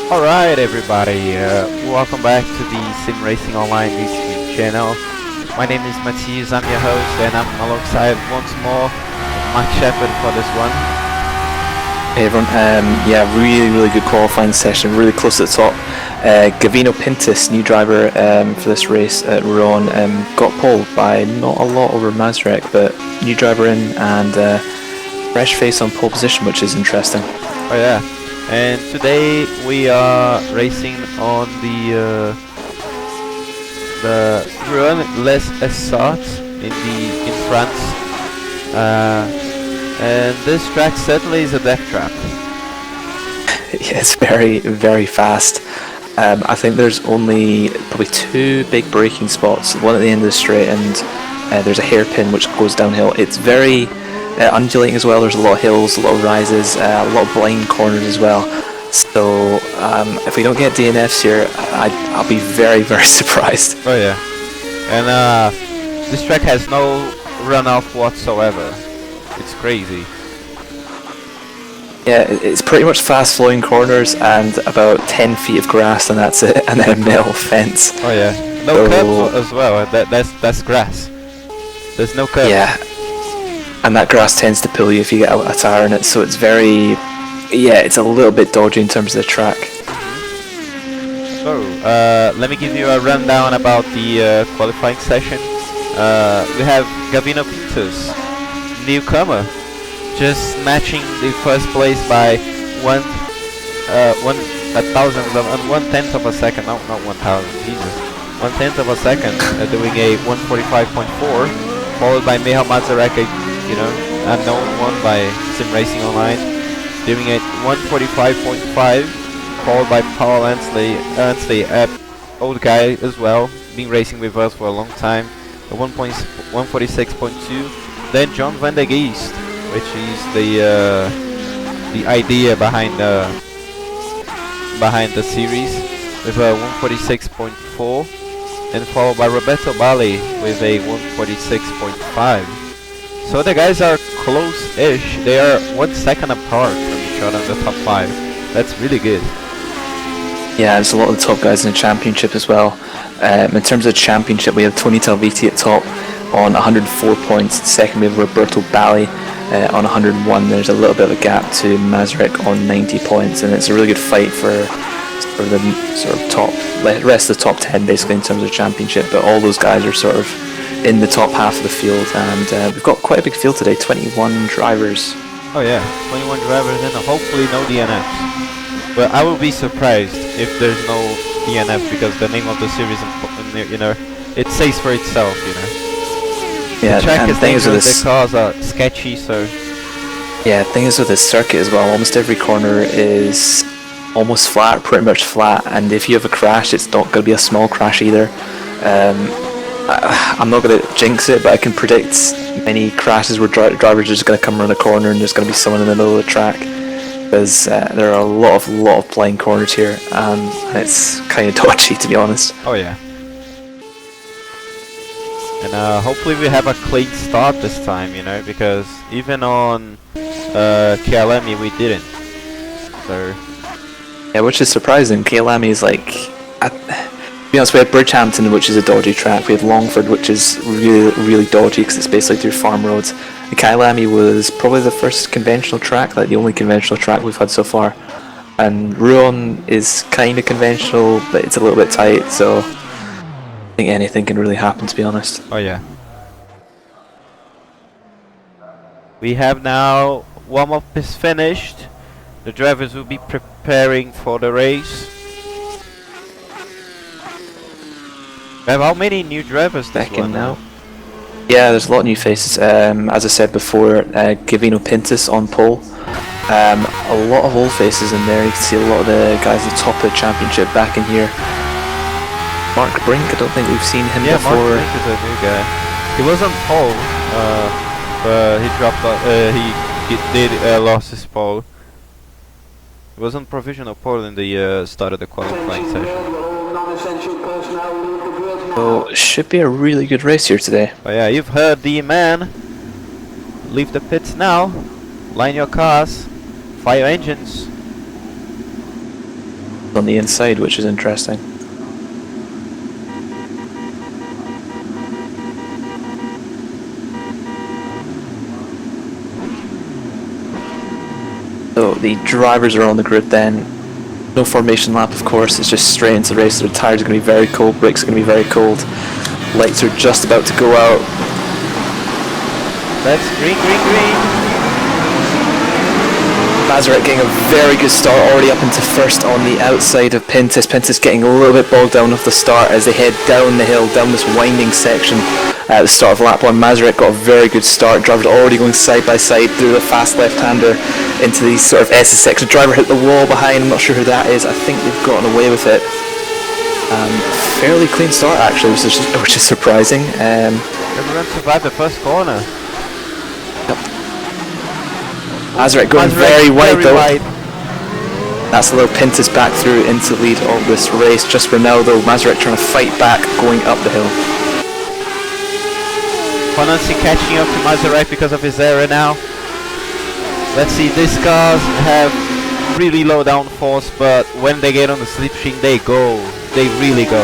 Alright everybody, welcome back to the SimRacingOnline YouTube channel. My name is Matheus, I'm your host, and I'm alongside once more Mark Sheperd for this one. Hey everyone, yeah, really good qualifying session, really close to the top. Gavino Pintus, new driver for this race at Rouen, got pole by not a lot over Mazrek, but new driver in and fresh face on pole position, which is interesting. Oh yeah, and today we are racing on the Rouen-Les-Essarts in France, and this track certainly is a death trap. Yeah, it's very fast. I think there's only probably two big braking spots, one at the end of the straight and there's a hairpin which goes downhill. It's very undulating as well. There's a lot of hills, a lot of rises, a lot of blind corners as well. So if we don't get DNFs here, I'll be very surprised. Oh yeah, and this track has no runoff whatsoever. It's crazy. Yeah, it's pretty much fast flowing corners and about 10 feet of grass, and that's it, and then a metal fence. Oh yeah, no curb as well. That's grass. There's no curb. Yeah, and that grass tends to pull you if you get a tire in it, so it's it's a little bit dodgy in terms of the track. So let me give you a rundown about the qualifying session. We have Gavino Pintus, newcomer, just matching the first place by 1/1000 of a second. Not 1,000. Jesus, 1/10 of a second, doing a 1:45.4, followed by Matheus Marçal, unknown one by SimRacingOnline, doing a 1:45.5, followed by Paul Ansley, old guy as well, been racing with us for a long time, a 1:46.2. Then John van der Geest, which is the idea behind the series, with a 1:46.4, and followed by Roberto Bali with a 1:46.5. So the guys are close-ish. They are 1 second apart from each other in the top 5. That's really good. Yeah, there's a lot of the top guys in the championship as well. In terms of the championship, we have Tony Talviti at top on 104 points. Second, we have Roberto Bali on 101. There's a little bit of a gap to Mazrek on 90 points, and it's a really good fight for the rest of the top 10 basically in terms of the championship. But all those guys are sort of in the top half of the field, and we've got quite a big field today. 21 drivers. Oh yeah, 21 drivers, and hopefully no DNFs. But I will be surprised if there's no DNF, because the name of the series, it says for itself, Yeah, the track and is the thing is with dangerous, this, the cars are sketchy, so... yeah, the thing is with this circuit as well, almost every corner is almost flat, pretty much flat, and if you have a crash, it's not going to be a small crash either. I'm not going to jinx it, but I can predict many crashes where drivers are just going to come around the corner and there's going to be someone in the middle of the track, because there are a lot of blind corners here, and it's kind of dodgy, to be honest. Oh yeah. And hopefully we have a clean start this time, because even on KLM we didn't. So yeah, which is surprising. KLM is like, to be honest, we have Bridgehampton, which is a dodgy track. We have Longford, which is really dodgy because it's basically through farm roads. The Kyalami was probably the first conventional track, like the only conventional track we've had so far. And Rouen is kind of conventional, but it's a little bit tight, so I think anything can really happen, to be honest. oh yeah. We have now warm-up is finished. The drivers will be preparing for the race. We have how many new drivers this Back in one now. Yeah, there's a lot of new faces. As I said before, Gavino Pintus on pole. A lot of old faces in there. You can see a lot of the guys at the top of the championship back in here. Mark Brink, I don't think we've seen him before. Mark Brink is a new guy. He was on pole, but he dropped. Lost his pole. He was on provisional pole in the start of the qualifying session. So it should be a really good race here today. Oh yeah, you've heard the man. Leave the pits now. Line your cars. Fire engines. on the inside, which is interesting. So the drivers are on the grid then. No formation lap, of course, it's just straight into the race. The tyres are going to be very cold, brakes are going to be very cold. Lights are just about to go out. That's green, green, green. Mazurek getting a very good start, already up into first on the outside of Pintus. Pintus getting a little bit bogged down off the start as they head down the hill, down this winding section at the start of lap 1. Mazurek got a very good start. Drivers already going side by side through the fast left-hander into the sort of S's section. Driver hit the wall behind, I'm not sure who that is. I think they've gotten away with it. Fairly clean start actually, which is surprising. Everyone survived the first corner. Mazurek going very wide though. That's a little Pintus back through into the lead of this race. Just for now though, Mazurek trying to fight back going up the hill. Ponansi catching up to Mazurek because of his error now. Let's see, these cars have really low downforce, but when they get on the slipstream they go. They really go.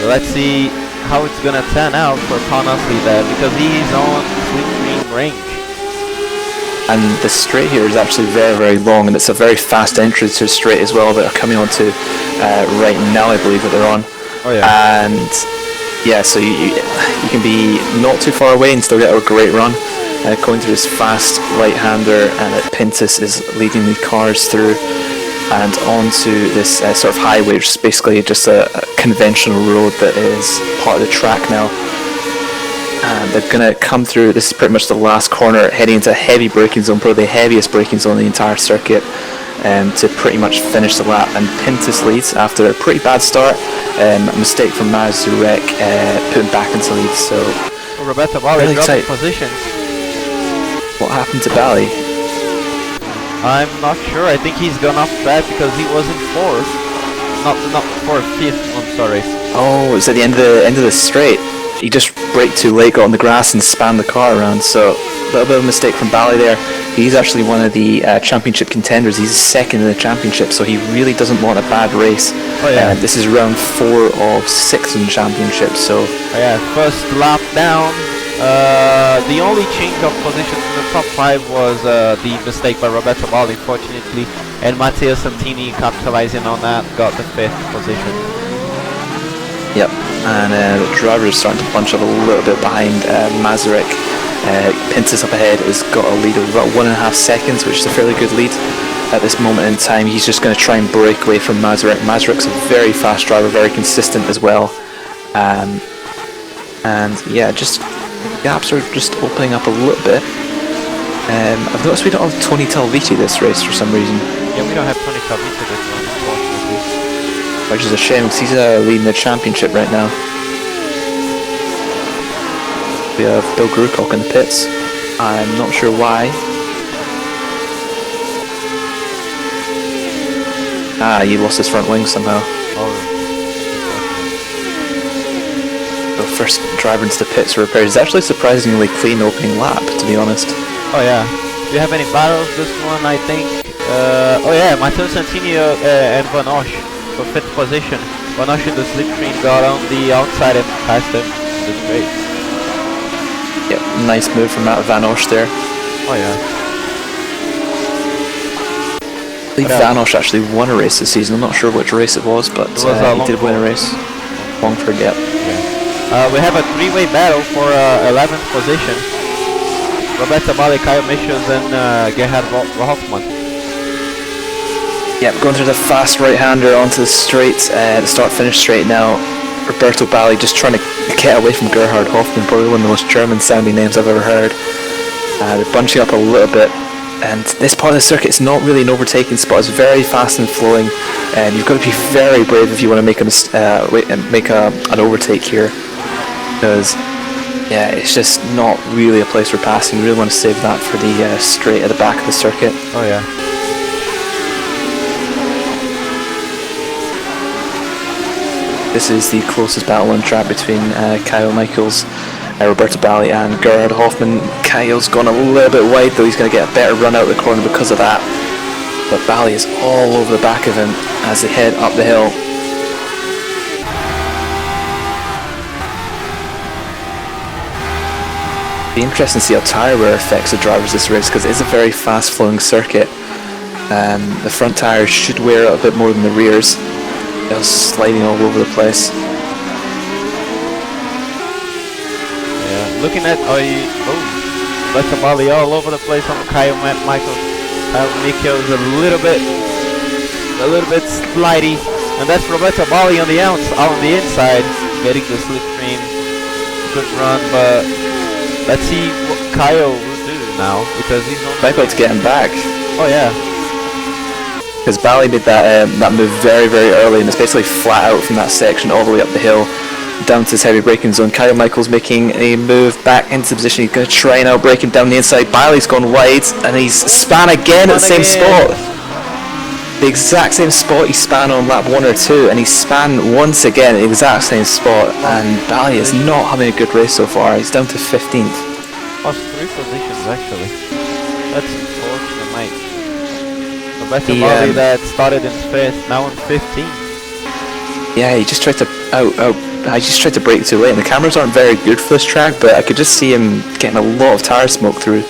So let's see how it's gonna turn out for Ponansi there, because he's on slipstream range. And the straight here is actually very, very long, and it's a very fast entry to a straight as well that are coming on to right now, I believe that they're on. Oh yeah. And yeah, so you can be not too far away and still get a great run. Going through this fast right-hander, and Pintus is leading the cars through and onto this sort of highway, which is basically just a conventional road that is part of the track now. And they're going to come through, this is pretty much the last corner, heading into a heavy braking zone, probably the heaviest braking zone in the entire circuit, to pretty much finish the lap. And Pintus leads after a pretty bad start, a mistake from Mazurek, put him back into lead. So Roberto Bali dropped positions. What happened to Bali? I'm not sure. I think he's gone off track because he was in fourth. Not fourth, fifth. I'm sorry. Oh, it was at the end of the straight. He just braked too late, got on the grass and spanned the car around. So a little bit of a mistake from Bali there. He's actually one of the championship contenders. He's second in the championship, so he really doesn't want a bad race. Oh yeah. This is round 4 of 6 in the championship. So oh yeah, first lap down. The only change of position to the top 5 was the mistake by Roberto Bali, fortunately, and Matteo Santini capitalizing on that, got the 5th position. Yep, and the driver is starting to punch up a little bit behind Mazurek. Pintus up ahead has got a lead of about 1.5 seconds, which is a fairly good lead at this moment in time. He's just going to try and break away from Mazurek. Mazurek's a very fast driver, very consistent as well. And yeah, just gaps are just opening up a little bit. I've noticed we don't have Tony Talviti this race for some reason. Yeah, we don't have Tony Talviti this one, unfortunately. Which is a shame, because he's leading the championship right now. We have Bill Grucock in the pits. I'm not sure why. Ah, he lost his front wing somehow. So first driver into the pits for repairs. It's actually surprisingly clean opening lap, to be honest. Oh yeah. Do you have any battles this one, I think? Oh yeah, Matteo Santini and Van Osh for 5th position. Van Osh in the slipstream got on the outside and passed him. That's great. Yep, nice move from Matt Van Osh there. Oh yeah. I believe Van Osh actually won a race this season. I'm not sure which race it was, but he did win a race. Longford, yep. Yeah. We have a 3-way battle for 11th position. Roberto Bali, Kyle Michels and Gerhard Hoffmann. Yep, going through the fast right-hander onto the straight, the start-finish straight now. Roberto Bali just trying to get away from Gerhard Hoffmann, probably one of the most German-sounding names I've ever heard. They're bunching up a little bit, and this part of the circuit is not really an overtaking spot. It's very fast and flowing, and you've got to be very brave if you want to make an overtake here, because yeah, it's just not really a place for passing. You really want to save that for the straight at the back of the circuit. Oh yeah. This is the closest battle on track between Kyle Michaels, Roberto Bali and Gerhard Hoffmann. Kyle's gone a little bit wide though, he's going to get a better run out of the corner because of that. but Bally is all over the back of him as they head up the hill. Be interesting to see how tyre wear affects the drivers this race, because it's a very fast flowing circuit. The front tyres should wear out a bit more than the rears. They're sliding all over the place. Yeah, looking at Roberto Bali all over the place on Kyle Michael. Kyle Mikko is a little bit slidey, and that's Roberto Bali on the inside, getting the slipstream. Good run, but let's see what Kyle will do now, because he's on. Might be able to get him back. Oh yeah. Because Bally made that move very, very early, and it's basically flat out from that section all the way up the hill down to his heavy braking zone. Kyle Michael's making a move back into position. He's going to try and out-brake him down the inside. Bally's gone wide, and he's span again at the same spot. The exact same spot he span on lap 1 or 2, and he span once again at the exact same spot, and Bally is not having a good race so far. He's down to 15th. Lost 3 positions actually. That's unfortunate, mate. Roberto Bali that started in 5th, now in 15th. Yeah, he just tried to I just tried to brake too late, and the cameras aren't very good for this track, but I could just see him getting a lot of tyre smoke through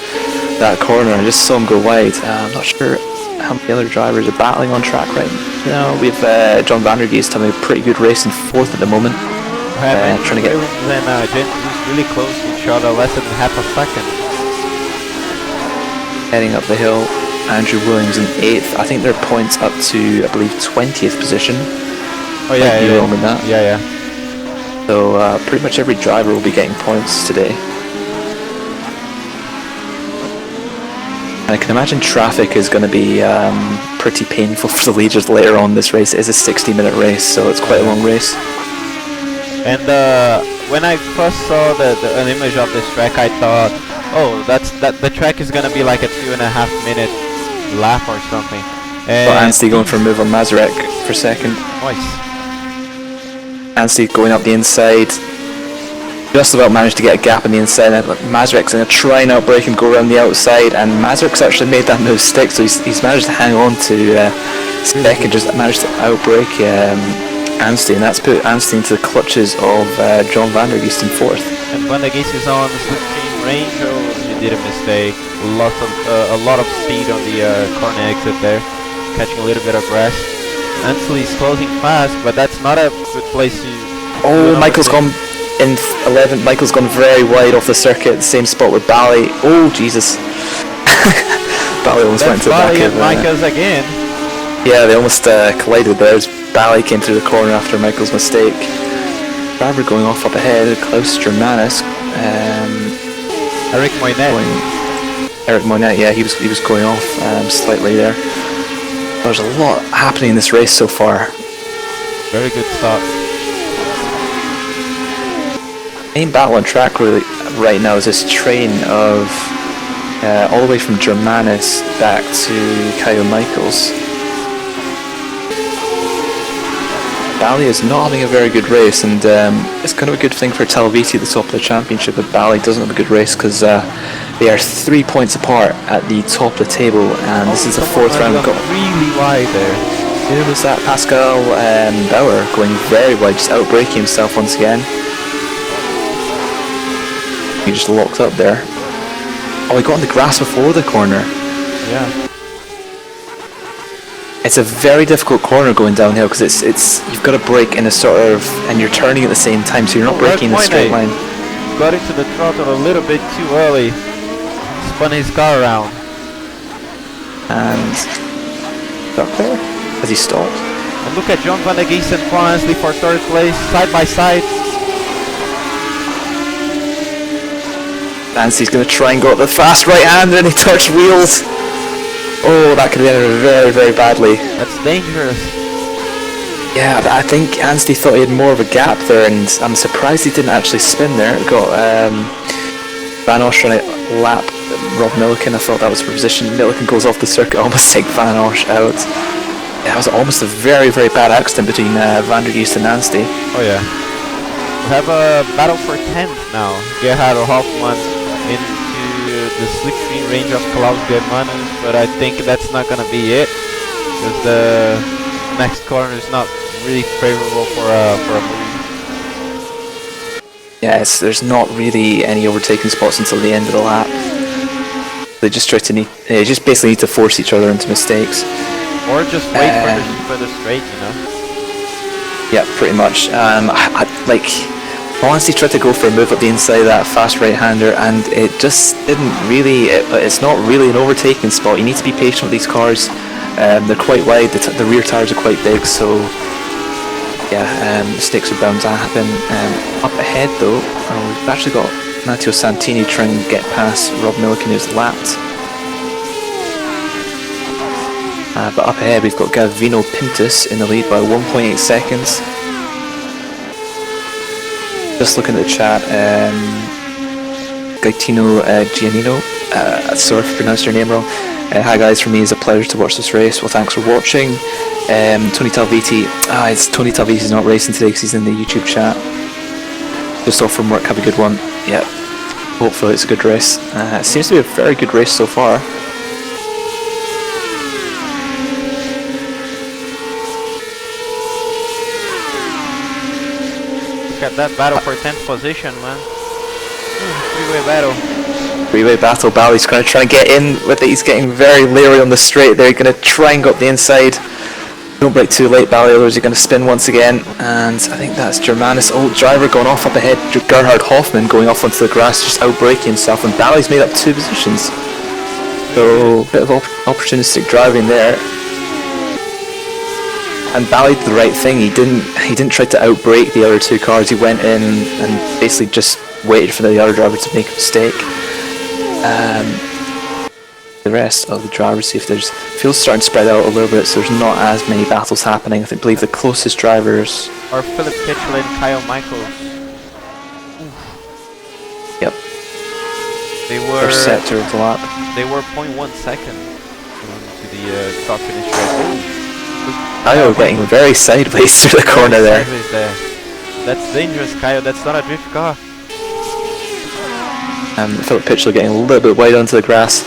that corner. I just saw him go wide. I'm not sure how many other drivers are battling on track right now. We have John Van der Geest having a pretty good race in 4th at the moment. Trying to get... Then Jensen's really close to each other, less than half a second. Heading up the hill, Andrew Williams in 8th. I think their points up to, I believe, 20th position. Oh yeah, yeah. With that. Yeah. So pretty much every driver will be getting points today. And I can imagine traffic is going to be pretty painful for the leaders later on this race. It is a 60-minute race, so it's quite a long race. And when I first saw an image of this track, I thought, oh, the track is going to be like a 2.5 minute lap or something. And Anstey going for a move on Mazurek for second. Nice. Anstey going up the inside. Just about managed to get a gap on the inside. Mazurek's going to try and outbrake him, go around the outside, and Mazurek's actually made that move stick, so he's managed to hang on to second, just managed to outbrake Anstey, and that's put Anstey into the clutches of John Van der Geest in 4th. And Van der Geest is on the slipstream range. Oh, he did a mistake. A lot of speed on the corner exit there, catching a little bit of rest. Anstey's closing fast, but that's not a good place to... Oh, Michael's gone in 11th. Michael's gone very wide off the circuit, the same spot with Bally. Oh, Jesus. Bally almost went to the back of... Michael's again. Yeah, they almost collided there as Bally came through the corner after Michael's mistake. Driver going off up ahead, Klaus Germanis. Eric Moynet. Eric Moynet, yeah, he was going off slightly there. There's a lot happening in this race so far. Very good start. Main battle on track really right now is this train of all the way from Germanis back to Kyle Michaels. Bally is not having a very good race, and it's kind of a good thing for Talviti at the top of the championship that Bally doesn't have a good race, because they are 3 points apart at the top of the table, and this is the 4th round. Really wide there. There was that Pascal Bauer going very wide, just outbraking himself once again. He just locked up there. Oh, he got on the grass before the corner. Yeah. It's a very difficult corner going downhill, because it's you've got to brake in a sort of, and you're turning at the same time, so you're not braking in a straight line. Got into the throttle a little bit too early. Spun his car around. And stuck there as he stopped. And look at John Van der Geest and Anstey for 3rd place, side by side. Anstey's going to try and go up the fast right hand, and he touched wheels. Oh, that could have ended very, very badly. That's dangerous. Yeah, I think Anstey thought he had more of a gap there, and I'm surprised he didn't actually spin there. Got Van Osh trying to lap Rob Milliken. I thought that was for position. Milliken goes off the circuit, almost take Van Osh out. Yeah, it was almost a very, very bad accident between Van der Geest and Anstey. Oh yeah. We have a battle for 10th now. Gerhard Hoffmann into the slipstream range of Klaus Germanus, but I think that's not gonna be it, because the next corner is not really favorable for a move. Yes, there's not really any overtaking spots until the end of the lap. They just they just basically need to force each other into mistakes. Or just wait for the straight, you know? Yeah, pretty much. I honestly tried to go for a move up the inside of that fast right-hander, and it just didn't really. It's not really an overtaking spot. You need to be patient with these cars. They're quite wide. The rear tires are quite big, so yeah, mistakes are bound to happen. Up ahead, though, we've actually got Matteo Santini trying to get past Rob Milliken, who's lapped. But up ahead, we've got Gavino Pintus in the lead by 1.8 seconds. Just looking at the chat, Gaetino Giannino, sorry if I pronounced your name wrong. Hi guys, for me it's a pleasure to watch this race. Well, thanks for watching. Tony Talviti, it's Tony Talviti's not racing today because he's in the YouTube chat. Just off from work, have a good one. Yeah, hopefully it's a good race. It seems to be a very good race so far. Look at that battle for 10th position, man. Three-way battle. Three-way battle. Bally's going to try and get in with it. He's getting very leery on the straight there. Going to try and go up the inside. Don't break too late, Bally, otherwise you're going to spin once again. And I think that's Germanus. Oh, driver going off up ahead. Gerhard Hoffmann going off onto the grass, just outbraking himself. And Bally's made up 2 positions. So, a bit of opportunistic driving there. And Bally did the right thing. He didn't try to outbrake the other 2 cars. He went in and basically just waited for the other driver to make a mistake. The rest of the drivers, see if there's field's starting to spread out a little bit, so there's not as many battles happening. I believe the closest drivers are Philip Pitchell and Kyle Michaels. Yep. They were first sector of the lap. They were 0.1 second to the start finish rate. Kyle getting very sideways through the corner there. That's dangerous, Kyle. That's not a drift car. Philip Pitchell getting a little bit wide onto the grass.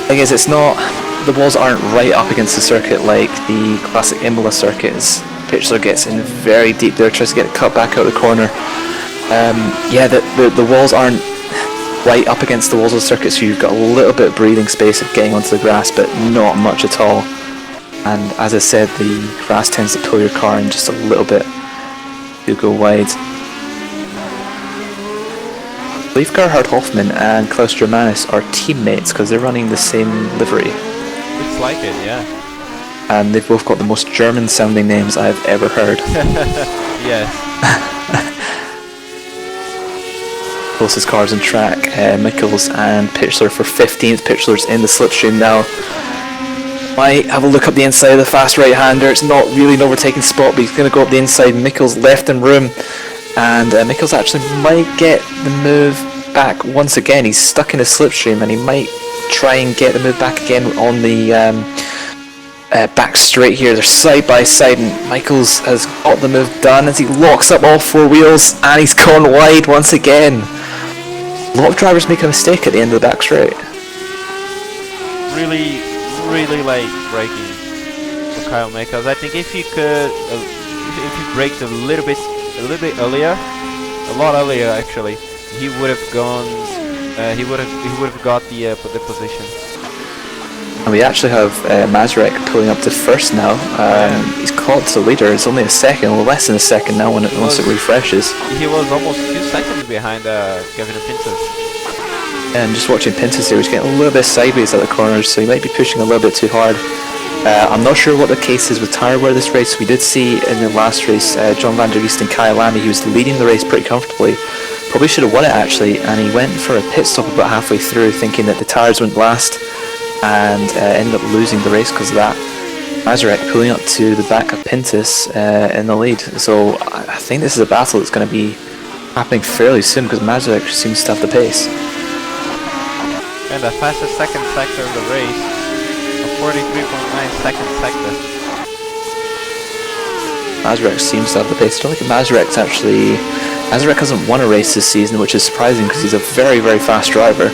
Thing is, it's not. The walls aren't right up against the circuit like the classic Imola circuit. Pitchler gets in very deep there, tries to get it cut back out of the corner. Yeah, the walls aren't right up against the walls of the circuit, so you've got a little bit of breathing space of getting onto the grass, but not much at all. And as I said, the grass tends to pull your car in just a little bit to go wide. I believe Gerhard Hoffmann and Klaus Germanus are teammates because they're running the same livery. Looks like it, yeah. And they've both got the most German sounding names I've ever heard. Yes. Closest cars on track, Mikkels and Pitchler for 15th. Pitchler's in the slipstream now. Might have a look up the inside of the fast right-hander. It's not really an overtaking spot, but he's going to go up the inside. Mikkels left him room, and Mikkels actually might get the move back once again. He's stuck in a slipstream, and he might try and get the move back again on the back straight here. They're side by side, and Mikkels has got the move done as he locks up all 4 wheels, and he's gone wide once again. A lot of drivers make a mistake at the end of the back straight. Really like braking for Kyle Mikkels. I think if you could, if you braked a little bit earlier, a lot earlier actually, he would have gone. He would have got the position. And we actually have Mazurek pulling up to first now. He's caught to the leader. It's only a second, or less than a second now once it refreshes. He was almost 2 seconds behind Kevin Pintus. And just watching Pintus here, he's getting a little bit sideways at the corners, so he might be pushing a little bit too hard. I'm not sure what the case is with tyre wear this race. We did see in the last race, John van der Vliet and Kyle Lamy, he was leading the race pretty comfortably. Probably should have won it actually, and he went for a pit stop about halfway through, thinking that the tyres wouldn't last, and ended up losing the race because of that. Mazurek pulling up to the back of Pintus in the lead. So I think this is a battle that's going to be happening fairly soon because Mazurek seems to have the pace. And the fastest second sector of the race, a 43.9 second sector. Mazurek seems to have the pace. I don't think Mazurek hasn't won a race this season, which is surprising because he's a very, very fast driver.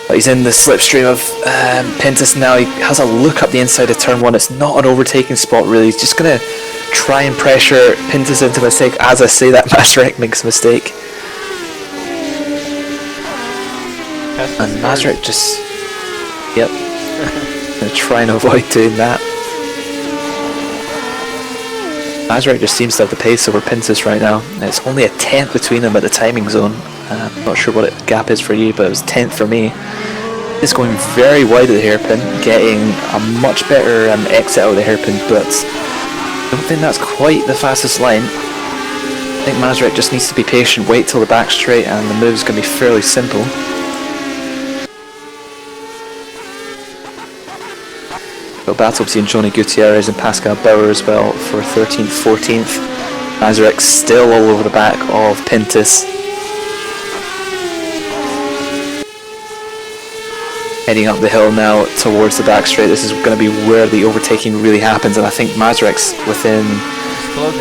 He's in the slipstream of Pintus now. He has a look up the inside of turn 1. It's not an overtaking spot really. He's just going to try and pressure Pintus into a mistake. As I say that, Mazurek makes a mistake. And Mazurek just... Yep. Going to try and avoid doing that. Mazurek just seems to have the pace over Pintus right now. It's only a 10th between them at the timing zone. I'm not sure what the gap is for you, but it was 10th for me. It's going very wide at the hairpin, getting a much better exit out of the hairpin, but I don't think that's quite the fastest line. I think Mazurek just needs to be patient, wait till the back straight, and the move's going to be fairly simple. Got battle between Johnny Gutierrez and Pascal Bauer as well for 13th, 14th. Mazurek still all over the back of Pintus. Heading up the hill now towards the back straight. This is going to be where the overtaking really happens, and I think Mazurek's within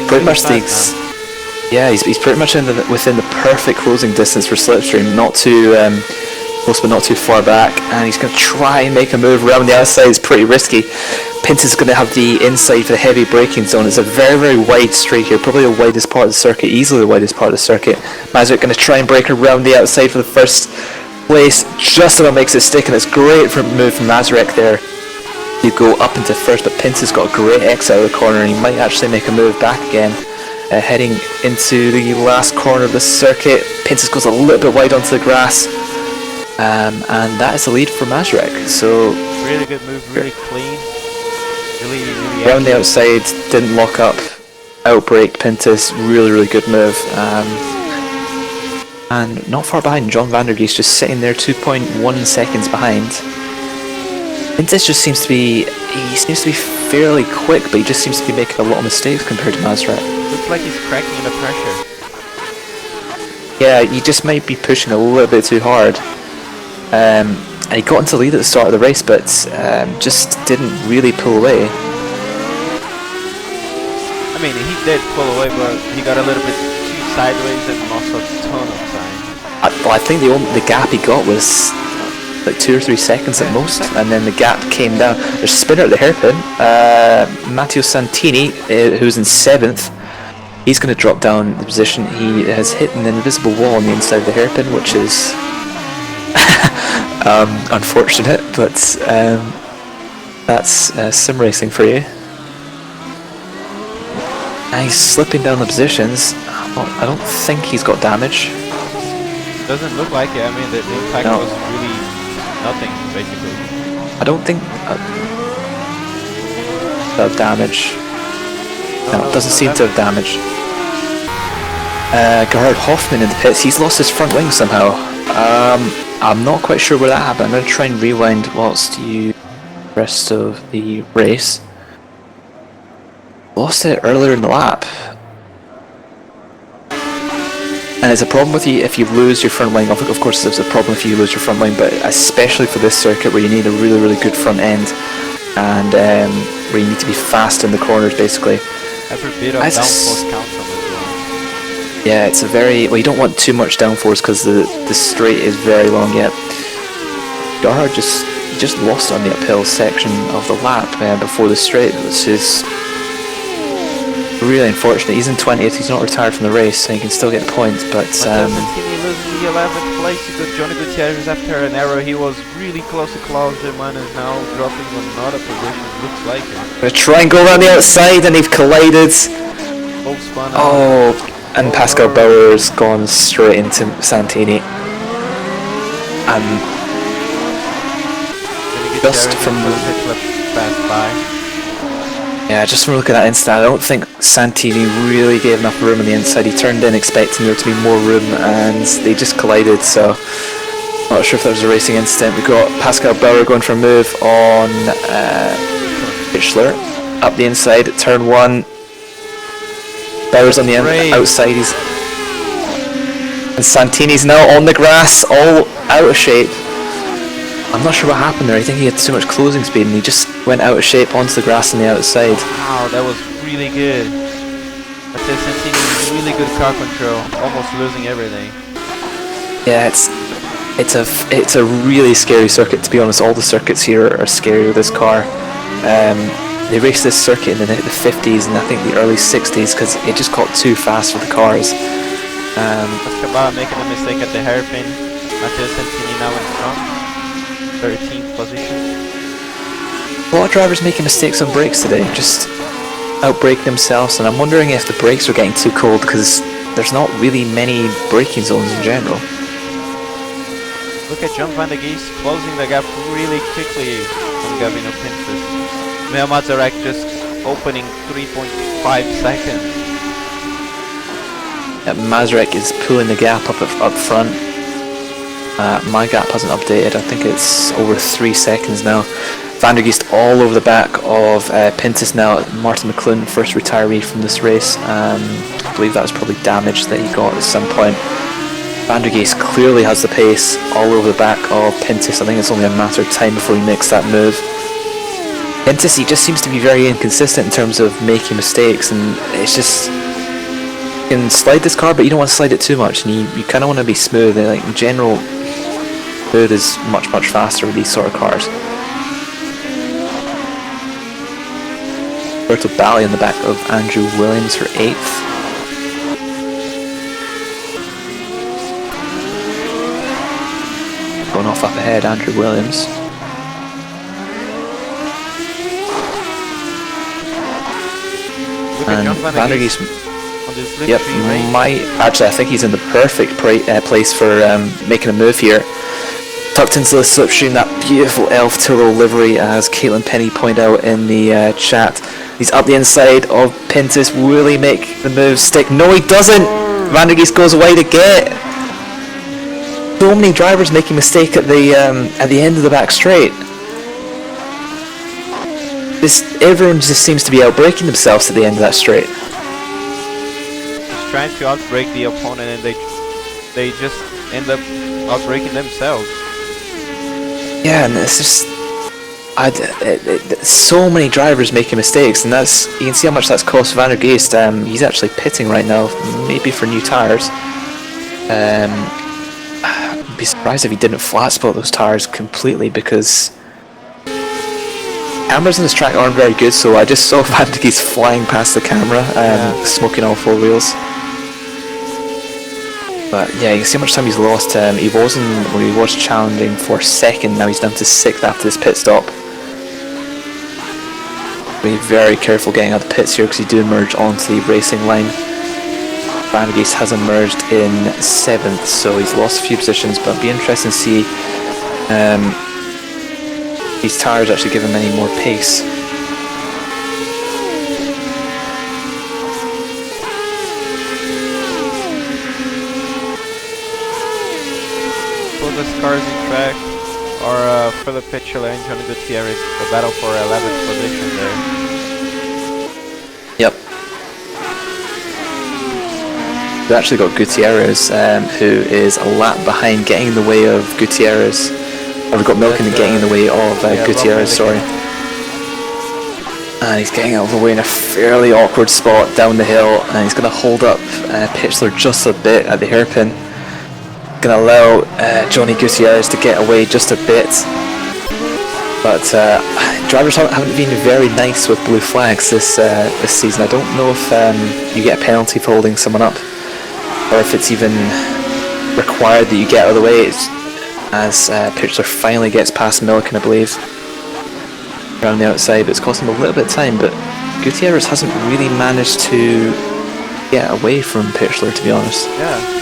pretty much the he's pretty much within the perfect closing distance for slipstream. Not too close, but not too far back, and he's going to try and make a move around the outside. It's pretty risky. Pintus is going to have the inside for the heavy braking zone. It's a very, very wide straight here, probably the widest part of the circuit, easily the widest part of the circuit. Mazurek going to try and break around the outside for the first place, just about makes it stick, and it's great for move from Mazurek there. You go up into first, but Pintus got a great exit out of the corner, and he might actually make a move back again. Heading into the last corner of the circuit, Pintus goes a little bit wide onto the grass, and that is the lead for Mazurek. So really good move, really clean, really around the outside, didn't lock up, outbraked Pintus, really good move. And not far behind, John Vandergeest just sitting there 2.1 seconds behind. Pintus just seems to be fairly quick, but he just seems to be making a lot of mistakes compared to Mazurek. Looks like he's cracking under pressure. Yeah, he just might be pushing a little bit too hard. And he got into the lead at the start of the race, but just didn't really pull away. I mean, he did pull away, but he got a little bit too sideways and lost a ton of time. I think the gap he got was like 2 or 3 seconds at most, and then the gap came down. There's a spinner at the hairpin. Matteo Santini, who's in 7th, he's going to drop down the position. He has hit an invisible wall on the inside of the hairpin, which is unfortunate, but that's sim racing for you. And he's slipping down the positions. I don't think he's got damage. Doesn't look like it. I mean, the impact was really nothing, basically. I don't think that damage. No, it doesn't seem to have damage. Gerhard Hoffman in the pits. He's lost his front wing somehow. I'm not quite sure where that happened. I'm going to try and rewind whilst you rest of the race. Lost it earlier in the lap. And it's a problem with you if you lose your front wing. Of course, it's a problem if you lose your front wing, but especially for this circuit where you need a really good front end, and where you need to be fast in the corners, basically. Every bit of downforce counts on this one. Yeah, it's a very... Well, you don't want too much downforce because the straight is very long yet. Gerhard just lost on the uphill section of the lap before the straight, which is really unfortunate. He's in 20th, he's not retired from the race, so he can still get points, but... Santini losing the 11th place. You got Johnny Gutierrez after an error. He was really close to closure. Man is now dropping another position, looks like it. Gonna try and go around the outside, and they've collided. Both spun out. Oh, and Pascal Bauer's gone straight into Santini. Just from fast by. Yeah, just from looking at that instant, I don't think Santini really gave enough room on the inside. He turned in expecting there to be more room, and they just collided, so not sure if there was a racing incident. We got Pascal Bauer going for a move on Fischler up the inside at turn 1. Bauer's on the outside, and Santini's now on the grass, all out of shape. I'm not sure what happened there. I think he had too much closing speed and he just went out of shape onto the grass on the outside. Wow, that was really good. Matheus Santini with really good car control, almost losing everything. Yeah, it's It's a really scary circuit, to be honest. All the circuits here are scary with this car. They raced this circuit in the 50s and I think the early 60s because it just got too fast for the cars. Escobar making a mistake at the hairpin. Matheus now in front, 13th position. A lot of drivers making mistakes on brakes today, just outbraking themselves, and I'm wondering if the brakes are getting too cold because there's not really many braking zones in general. Look at John van der Geest closing the gap really quickly from Gavino Pintus. Michael Mazarek just opening 3.5 seconds. Yeah, Mazarek is pulling the gap up front. My gap hasn't updated. I think it's over 3 seconds now. Van der Geest all over the back of Pintus now. Martin McLuhan, first retiree from this race. I believe that was probably damage that he got at some point. Van der Geest clearly has the pace all over the back of Pintus. I think it's only a matter of time before he makes that move. Pintus, he just seems to be very inconsistent in terms of making mistakes, and it's just, you can slide this car but you don't want to slide it too much, and you kind of want to be smooth. And like in general, smooth is much faster with these sort of cars. Roberto Bally in the back of Andrew Williams for 8th. Going off up ahead, Andrew Williams. And Van der Geest, yep, actually I think he's in the perfect place for making a move here. Tucked into the slipstream, that beautiful Elf Turo livery, as Caitlin Penny pointed out in the chat. He's up the inside of Pintus. Will he make the move stick? No, he doesn't! Van der Geest goes wide again. So many drivers making mistake at the end of the back straight. Everyone just seems to be outbraking themselves at the end of that straight. Just trying to outbrake the opponent, and they just end up outbraking themselves. Yeah, and it's just so many drivers making mistakes, and you can see how much that's cost Van der Geest. He's actually pitting right now, maybe for new tires. I'd be surprised if he didn't flat spot those tires completely, because cameras in this track aren't very good, so I just saw Van der Geest flying past the camera, smoking all 4 wheels. But yeah, you can see how much time he's lost. He was challenging for 2nd, now he's down to 6th after this pit stop. Be very careful getting out of the pits here because you do emerge onto the racing line. Van der Geest has emerged in 7th, so he's lost a few positions, but it'll be interesting to see these tyres actually give him any more pace. The cars in track are Philip Pitcher and Johnny Gutierrez, the battle for 11th position there. Yep. We've actually got Gutierrez, who is a lap behind, getting in the way of Gutierrez. Or we've got Milken getting in the way of Gutierrez, sorry. And he's getting out of the way in a fairly awkward spot down the hill, and he's going to hold up Pitchler just a bit at the hairpin. Going to allow Johnny Gutierrez to get away just a bit, but drivers haven't been very nice with blue flags this season. I don't know if you get a penalty for holding someone up, or if it's even required that you get out of the way. As Pitchler finally gets past Milliken, I believe, around the outside, but it's cost him a little bit of time. But Gutierrez hasn't really managed to get away from Pitchler, to be honest. Yeah.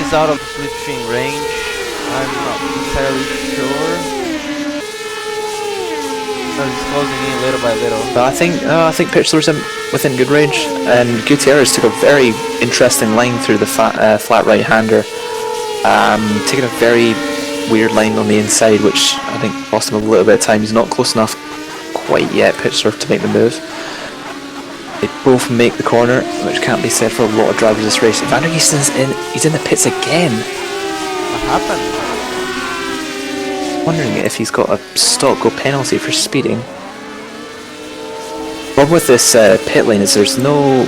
He's out of the slipstream range. I'm not entirely sure. No, he's closing in little by little. But I think Pitchler's within good range, and Gutierrez took a very interesting line through the flat right-hander, taking a very weird line on the inside, which I think cost him a little bit of time. He's not close enough quite yet, Pitchler, to make the move. They both make the corner, which can't be said for a lot of drivers this race. Van der Geest he's in the pits again. What happened? Wondering if he's got a stock go penalty for speeding. problem with this pit lane is there's no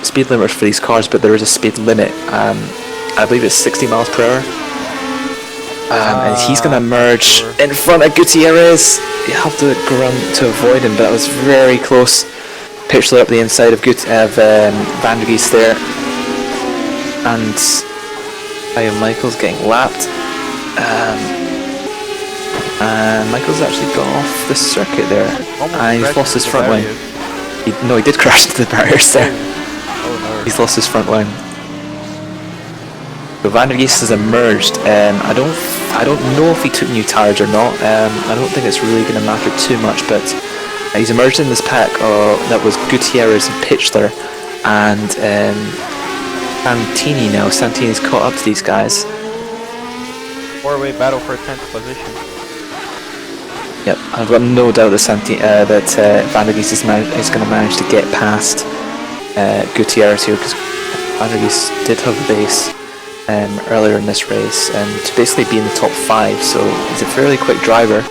speed limiters for these cars, but there is a speed limit. I believe it's 60 miles per hour. And he's going to merge in front of Gutierrez. You have to go around to avoid him, but that was very close. Pitchler up the inside of Van der Geest there. And Michael's getting lapped. And Michael's actually got off the circuit there. And he's lost his front wing. No, he did crash into the barriers there. Oh no. He's lost his front wing. So Van der Geest has emerged. I don't know if he took new tyres or not. I don't think it's really going to matter too much, but he's emerged in this pack that was Gutierrez and Pitchler and Santini now. Santini's caught up to these guys. Four-way battle for 10th position. Yep, I've got no doubt that Van der Geest is going to manage to get past Gutierrez here, because Van der Geest did have the base earlier in this race to basically be in the top 5, so he's a fairly quick driver.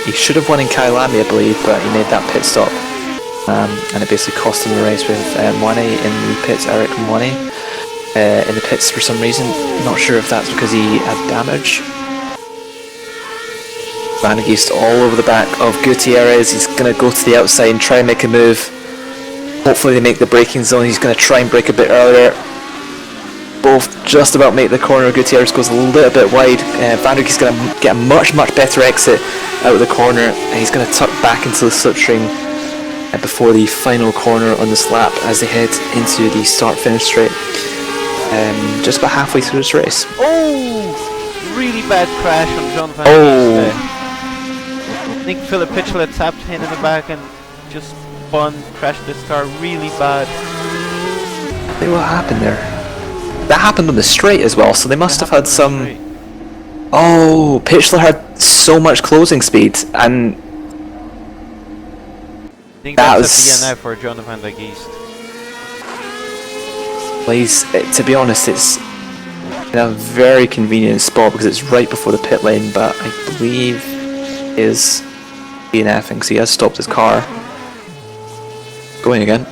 He should have won in Kailami, I believe, but he made that pit stop, and it basically cost him the race with Moine in the pits. Eric Moine in the pits for some reason. Not sure if that's because he had damage. Van der Geest all over the back of Gutierrez. He's going to go to the outside and try and make a move. Hopefully they make the braking zone. He's going to try and brake a bit earlier. Both just about make the corner. Gutierrez goes a little bit wide. Van der Geest is going to get a much better exit out of the corner. And he's going to tuck back into the slipstream before the final corner on this lap as they head into the start-finish straight. Just about halfway through this race. Oh! Really bad crash on John Van Geest there. I think Philip Pitchler tapped him in the back and just crashed this car really bad. I think what happened there? That happened on the straight as well, so they must have had some... Oh, Pitchler had so much closing speed, and... I think that's a DNF for John Van der Geest. Well, to be honest, it's in a very convenient spot because it's right before the pit lane, but I believe is DNFing, so he has stopped his car. Going again.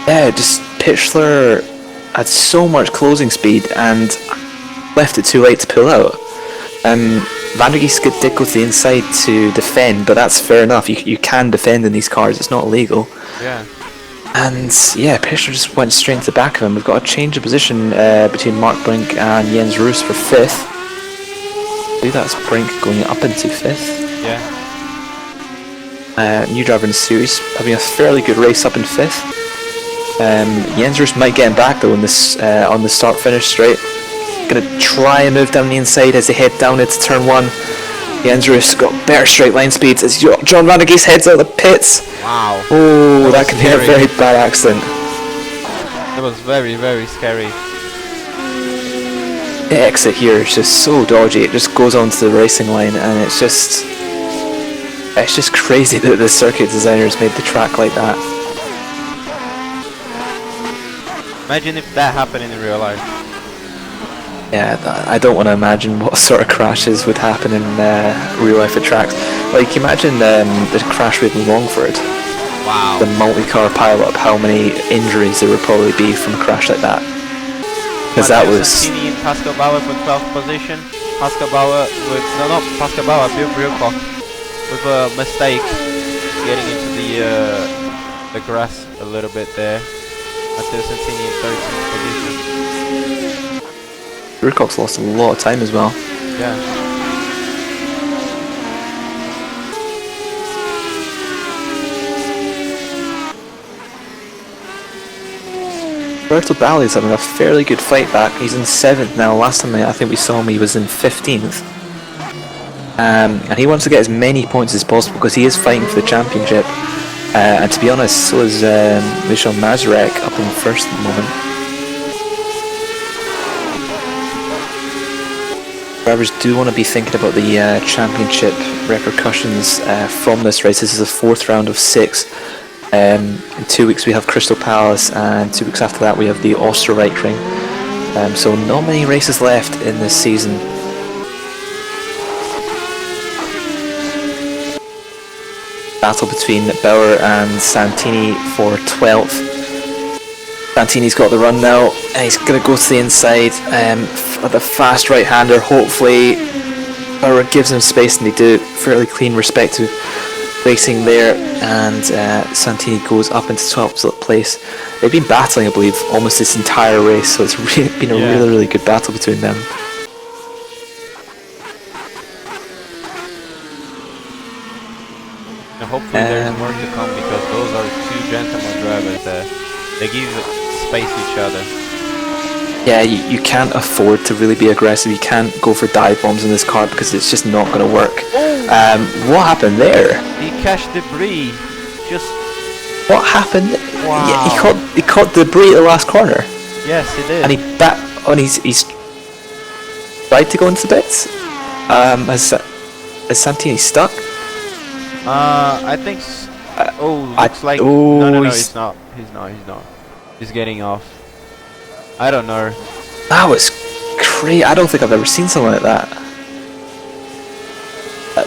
Yeah, just Pitchler had so much closing speed and left it too late to pull out. Van der Geest did go to the inside to defend, but that's fair enough. You can defend in these cars, it's not illegal. Yeah. And yeah, Pitchler just went straight into the back of him. We've got a change of position between Mark Brink and Jens Roos for 5th. I believe that's Brink going up into 5th. Yeah. New driver in the series, having a fairly good race up in 5th. Jens Roos might get him back though in this on the start-finish straight. Gonna try and move down the inside as they head down into turn 1. Jens Roos got better straight line speeds as John Van der Geest heads out of the pits. Wow. Oh, that could be a very bad accident. That was very scary. The exit here is just so dodgy. It just goes onto the racing line, and it's just crazy that the circuit designers made the track like that. Imagine if that happened in real life. Yeah, I don't want to imagine what sort of crashes would happen in real life at tracks. Like, imagine the crash with Longford. Wow. The multi-car pile-up, how many injuries there would probably be from a crash like that. Because that was... Santini and Pascal Bauer for 12th position. Pascal Bauer with... No, not Pascal Bauer, Bill Brillcock with a mistake getting into the grass a little bit there. Matheus Santini in 13th position. Brillcock's lost a lot of time as well. Yeah. Roberto Balli's having a fairly good fight back. He's in 7th now. Last time I think we saw him, he was in 15th. And he wants to get as many points as possible because he is fighting for the championship. And to be honest, so is Michel Mazurek up in 1st at the moment. Drivers do want to be thinking about the championship repercussions from this race. This is the 4th round of 6. In 2 weeks we have Crystal Palace, and 2 weeks after that we have the Oostenrijkring. So not many races left in this season. battle between Bauer and Santini for 12th. Santini's got the run now, and he's going to go to the inside for the fast right-hander. Hopefully Bauer gives him space, and they do fairly clean respective racing there, and Santini goes up into 12th place. They've been battling, I believe, almost this entire race, so it's been a really good battle between them. And hopefully there's more to come, because those are two gentleman drivers that they give space to each other. Yeah, you can't afford to really be aggressive. You can't go for dive bombs in this car because it's just not going to work. What happened there? He catch debris. Just what happened? Wow. Yeah, he caught debris at the last corner. Yes, he did. And he he's tried to go into the pits. Is Santini stuck? I think. Looks like. No, he's not. He's not. He's getting off. I don't know. That was crazy. I don't think I've ever seen something like that.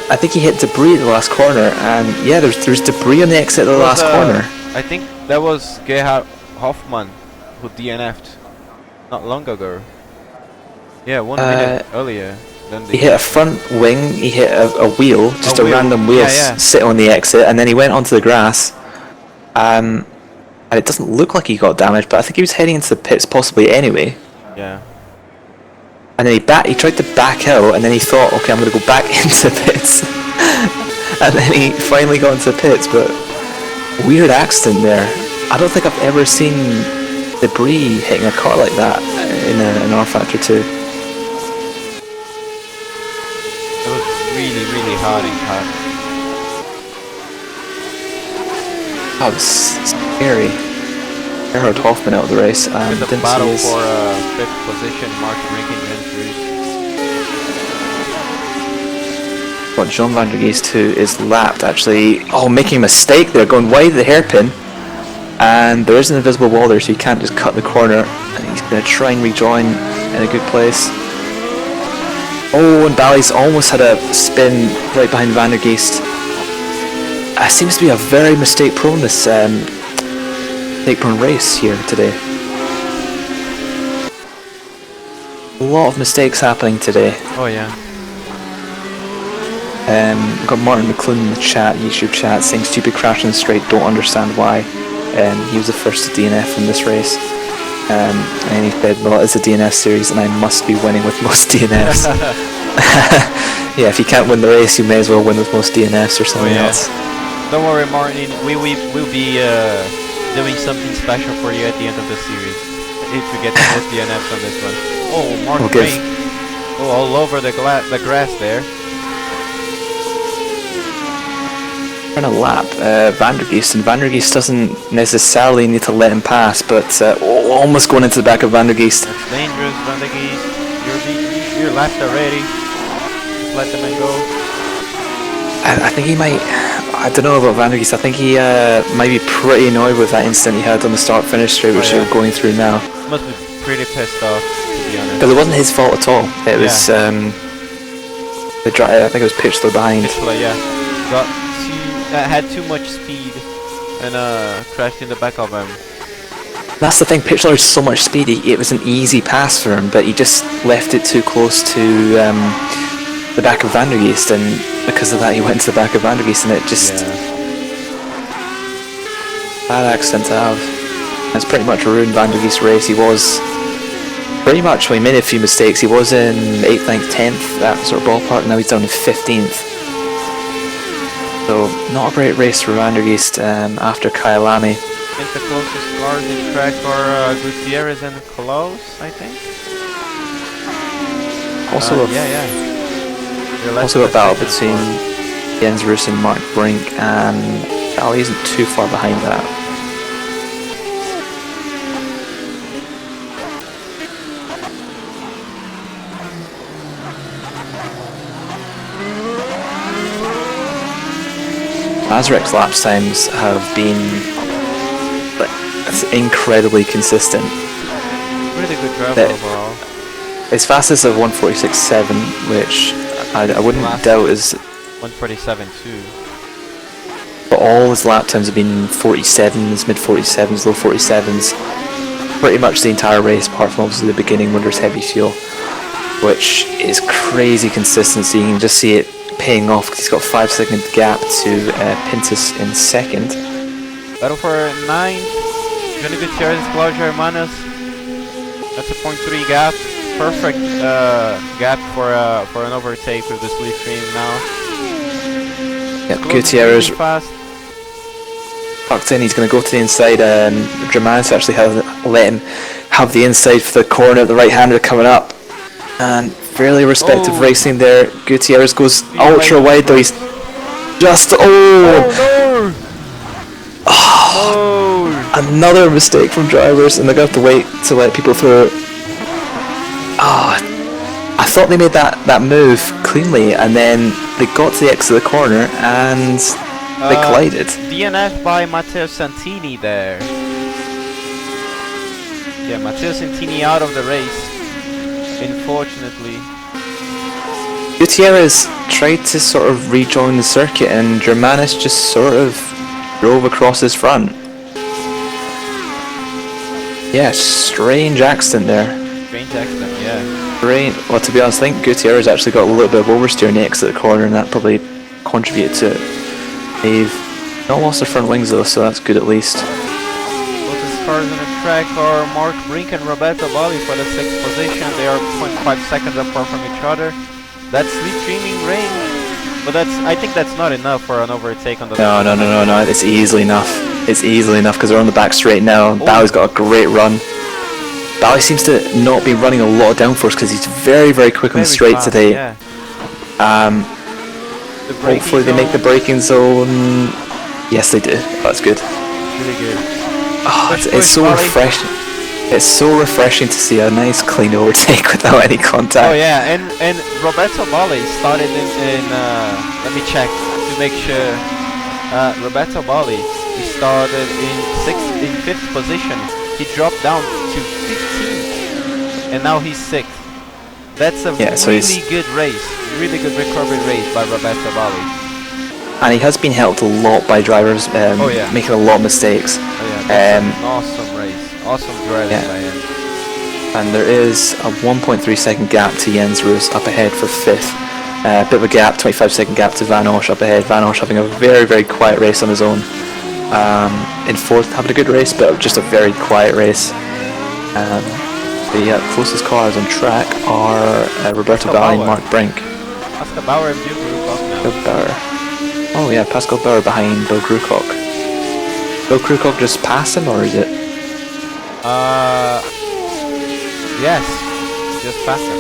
I think he hit debris at the last corner, and yeah, there's debris on the exit of the last corner. I think that was Gerhard Hoffmann who DNF'd not long ago. Yeah, 1 minute earlier. He hit a front wing, he hit a wheel, just a random wheel sit on the exit, and then he went onto the grass. And it doesn't look like he got damaged, but I think he was heading into the pits possibly anyway. Yeah. And then he tried to back out, and then he thought, okay, I'm going to go back into the pits. And then he finally got into the pits, but weird accident there. I don't think I've ever seen debris hitting a car like that in an rFactor 2. It was really hard and hard. That was scary. Gerhard Hoffmann out of the race. With the battle for 5th position, Mark Rankin entry. But John van der Geest, who is lapped, actually, making a mistake there, going wide of the hairpin. And there is an invisible wall there, so you can't just cut the corner. And he's going to try and rejoin in a good place. And Bally's almost had a spin right behind van der Geest. Seems to be a very mistake-prone race here today. A lot of mistakes happening today. Oh yeah. We've got Martin McClune in the chat, YouTube chat, saying stupid crash in the straight, don't understand why. He was the first to DNF in this race. And he said, well, it's a DNF series and I must be winning with most DNFs. Yeah, if you can't win the race, you may as well win with most DNFs or something else. Don't worry, Martin, we'll be doing something special for you at the end of the series. If we get the most DNFs on this one. Oh, Mark Rank. All over the grass there. Trying to lap van der Geest, and van der Geest doesn't necessarily need to let him pass, but almost going into the back of van der Geest. That's dangerous, van der Geest. You're lapped already. Just let the man go. I think he might. I don't know about van der Geest. I think he might be pretty annoyed with that incident he had on the start-finish straight, which you're going through now. Must be pretty pissed off, to be honest. Because it wasn't his fault at all. It was the driver. I think it was Pitchler behind. Pitchler, had too much speed and crashed in the back of him. That's the thing. Pitchler had so much speed. It was an easy pass for him, but he just left it too close to the back of van der Geest, and because of that he went to the back of van der Geest, and it just bad accident to have. It's pretty much ruined van der Geest's race. He was pretty much, he made a few mistakes. He was in 8th, 9th, 10th, that sort of ballpark. Now he's down to 15th. So not a great race for van der Geest after Kyalami. I think the closest cars in track are Gutierrez and Klaus, I think. Also a battle between Jens Roos and Mark Brink, and Bally isn't too far behind that. Mazerek's lapse times have been incredibly consistent. Really good driver overall. His fastest of 146.7, which I wouldn't doubt is 147.2. but all his lap times have been 47s, mid 47s, low 47s. Pretty much the entire race, apart from obviously the beginning when there's heavy fuel, which is crazy consistency. You can just see it paying off because he's got 5-second gap to Pintus in second. Battle for 9th. Johnny Gutierrez, Claudio Hermanos. That's a 0.3 gap. Perfect gap for an overtake with the slipstream now. Yep, Gutierrez really fast. tucked in. He's going to go to the inside. Germanis actually hasn't let him have the inside for the corner. The right-hander coming up, and fairly respective racing there. Gutierrez goes ultra wide though. He's just another mistake from drivers, and they're going to have to wait to let people through. I thought they made that move cleanly, and then they got to the exit of the corner and they collided. DNF by Matteo Santini there. Yeah, Matteo Santini out of the race, unfortunately. Gutierrez tried to sort of rejoin the circuit, and Germanis just sort of drove across his front. Yeah, strange accident there. Strange accident, yeah. Well, to be honest, I think Gutierrez actually got a little bit of oversteer in the exit of the corner, and that probably contributed to it. They've not lost their front wings though, so that's good at least. Closest cars on the track are Mark Brink and Roberto Balli for the 6th position. They are 0.5 seconds apart from each other. That's slipstreaming range, but I think that's not enough for an overtake on the. No. It's easily enough. It's easily enough because they're on the back straight now. Balli's got a great run. Balli seems to not be running a lot of downforce because he's very, very quick on the straight fast, today. Yeah. Hopefully they make the braking zone. Yes, they do. That's good. Really good. Oh, it's so refreshing. It's so refreshing to see a nice clean overtake without any contact. Oh yeah, and Roberto Balli started in let me check to make sure. Roberto Balli, he started in 5th position. He dropped down to 15th, and now he's 6th. That's a really good race, really good recovery race by Roberto Balli. And he has been helped a lot by drivers making a lot of mistakes. Oh yeah, that's an awesome race, awesome driving by him. And there is a 1.3 second gap to Jens Roos up ahead for 5th. Bit of a gap, 25-second gap to Van Osch up ahead. Van Osch having a very, very quiet race on his own. In 4th, having a good race, but just a very quiet race. The closest cars on track are Roberto Balli and Mark Brink. Pascal Bauer and Bill Grukok now. Oh yeah, Pascal Bauer behind Bill Grukok. Bill Grukok just passed him, or is it? Yes, just passed him.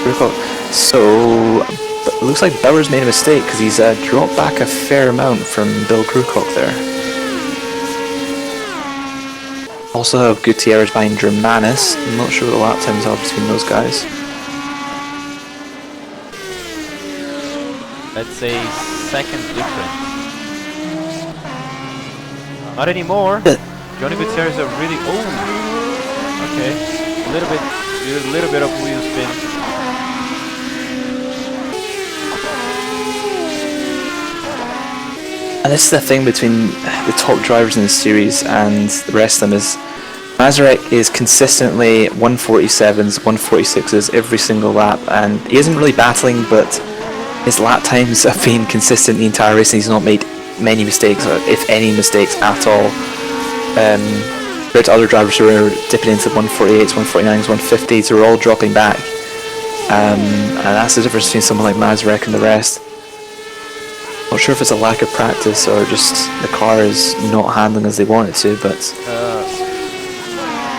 Grukok. So, it looks like Bauer's made a mistake because he's dropped back a fair amount from Bill Grukok there. Also have Gutierrez behind Germanis. I'm not sure what the lap times are between those guys. That's a second difference. Not anymore. Johnny Gutierrez are really okay. A little bit of wheel spin. And this is the thing between the top drivers in the series and the rest of them is Mazurek is consistently 147s, 146s every single lap, and he isn't really battling, but his lap times have been consistent the entire race, and he's not made many mistakes, or if any mistakes at all. Compared to other drivers who are dipping into 148s, 149s, 150s, who are all dropping back. And that's the difference between someone like Mazurek and the rest. Not sure if it's a lack of practice or just the car is not handling as they want it to, but...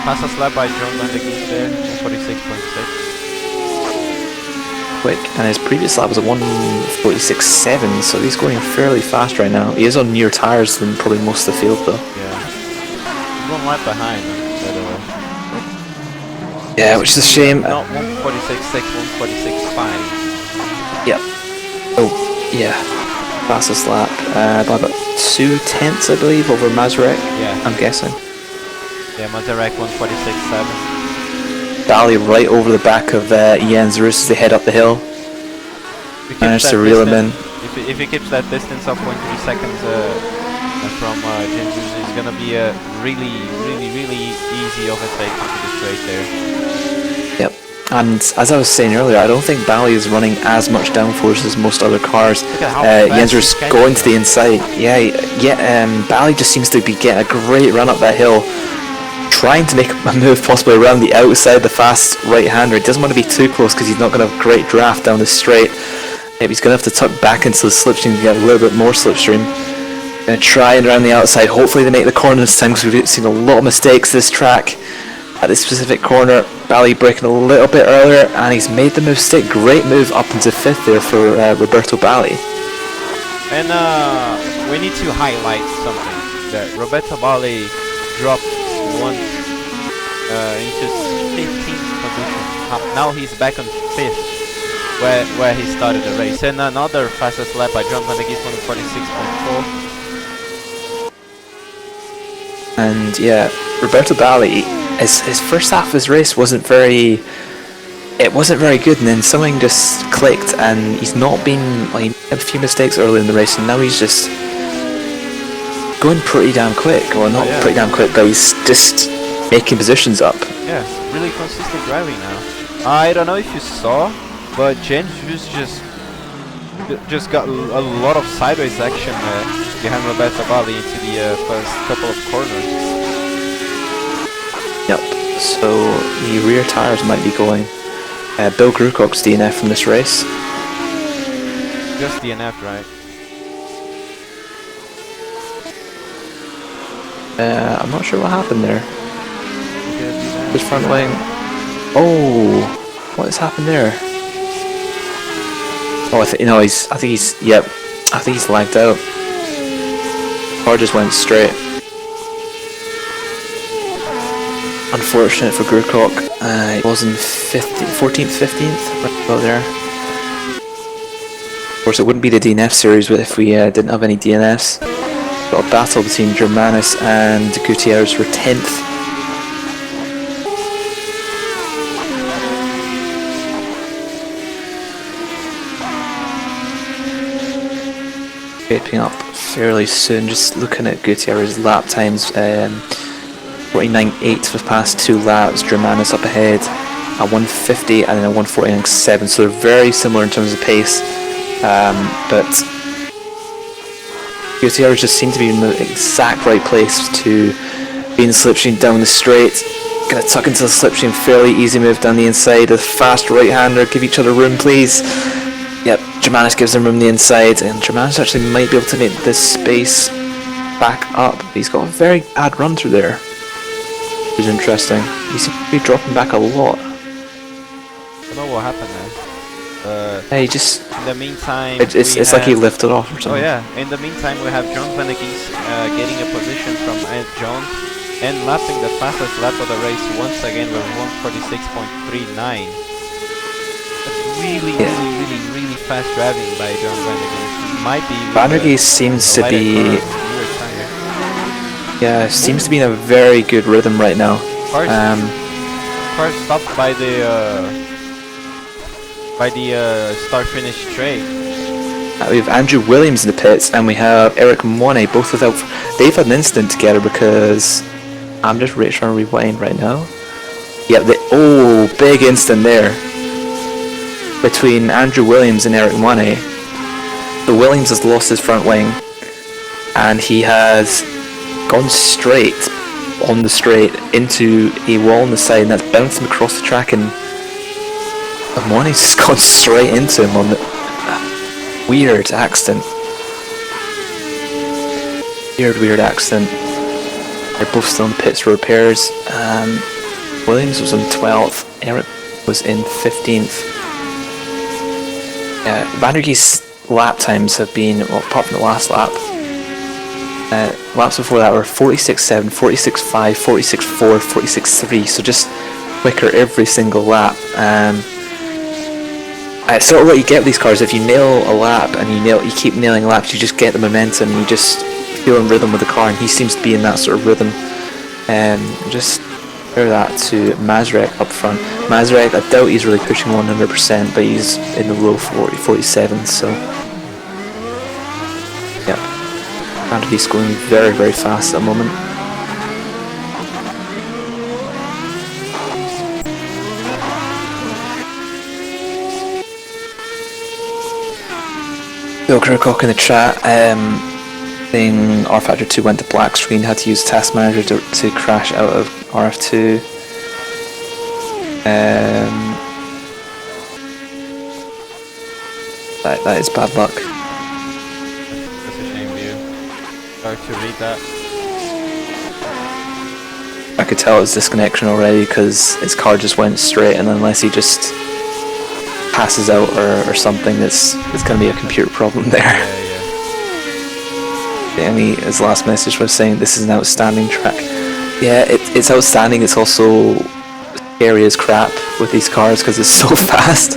Pass a slap by John Vandegeest there, 146.6. Quick, and his previous lap was a 146.7, so he's going fairly fast right now. He is on newer tyres than probably most of the field though. Yeah. He's 1 lap behind, by the way. Yeah, which is a shame. Not 146.6, 146.5. Yep. Oh, yeah. Fastest lap by about 2/10, I believe, over Mazurek. Yeah. I'm guessing. Yeah, Mazurek 146.7. Balli right over the back of Jens Roos as they head up the hill. Managed to reel him in. If he keeps that distance of 0.3 seconds from James Hughes, it's gonna be a really easy overtake into the straight there. Yep. And as I was saying earlier, I don't think Bally is running as much downforce as most other cars. Jenser's going to the inside. Bally just seems to be getting a great run up that hill, trying to make a move possibly around the outside of the fast right-hander. He doesn't want to be too close because he's not going to have a great draft down the straight. Maybe he's going to have to tuck back into the slipstream to get a little bit more slipstream. Going to try and around the outside. Hopefully they make the corner this time, because we've seen a lot of mistakes this track. At this specific corner, Bally braking a little bit earlier, and he's made the mistake. Great move up into 5th there for Roberto Bally. And we need to highlight something, that Roberto Bally dropped once into 15th position. Now he's back on 5th, where he started the race. And another fastest lap by John Van der Geest, 146.4. And yeah, Roberto Bally, his first half of his race wasn't very good, and then something just clicked, and he's not been, like, a few mistakes early in the race, and now he's just going pretty damn quick. Well, not pretty damn quick, but he's just making positions up. Yeah, really consistent driving now. I don't know if you saw, but James Hughes just got a lot of sideways action behind Roberto Bally into the first couple of corners. Yep, so the rear tyres might be going. Bill Grucock's DNF from this race. Just DNF, right? I'm not sure what happened there. His front wing. Oh, what has happened there? Oh, I think he's lagged out. Car just went straight. Unfortunate for Grucock. He was in 14th, 15th, right about there. Of course, it wouldn't be the DNF series if we didn't have any DNFs. Got a battle between Germanis and Gutierrez for 10th. Shaping up fairly soon. Just looking at Gutierrez's lap times, 49.8 for the past 2 laps. Germanis up ahead at 150 and then a 149.7, so they're very similar in terms of pace, but Gutierrez just seemed to be in the exact right place to be in the slipstream down the straight. Gonna tuck into the slipstream, fairly easy move down the inside. A fast right-hander, give each other room please. Yep, Germanis gives them room on the inside, and Germanis actually might be able to make this space back up. He's got a very bad run through there, which is interesting. He seems to be dropping back a lot. I don't know what happened there. He just... In the meantime... It's like he lifted off or something. Oh yeah, in the meantime we have John Van der Geest getting a position from Ed Jones and lapping the fastest lap of the race once again with 146.39. That's really fast driving by John Van der Geest. Might be... Van der Geest seems to be... Yeah, seems to be in a very good rhythm right now. Car stopped by the start-finish straight. We have Andrew Williams in the pits, and we have Eric Monet, both without... They've had an incident together because... I'm just trying to rewind right now. Yeah, big incident there between Andrew Williams and Eric Monet. So Williams has lost his front wing, and he has gone straight on the straight into a wall on the side, and that's bounced him across the track, and Monet's just gone straight into him on the weird accident. Weird accident. They're both still in the pits for repairs. Williams was in 12th, Eric was in 15th. Van der Geest's lap times have been, well, apart from the last lap, laps before that were 46.7, 46.5, 46.4, 46.3, so just quicker every single lap. Sort of what you get with these cars, if you nail a lap and you keep nailing laps, you just get the momentum and you just feel in rhythm with the car, and he seems to be in that sort of rhythm. Just compare that to Mazurek up front. Mazurek, I doubt he's really pushing 100%, but he's in the low 47, so And he's going very, very fast at the moment. Bill Kercock in the chat saying rFactor 2 went to black screen, had to use Task Manager to crash out of RF2. That is bad luck. That's a shame, view. Hard to read that. I could tell it was disconnection already because his car just went straight, and unless he just passes out or something, it's going to be a computer problem there. Yeah. And his last message was saying this is an outstanding track. Yeah, it's outstanding. It's also scary as crap with these cars because it's so fast.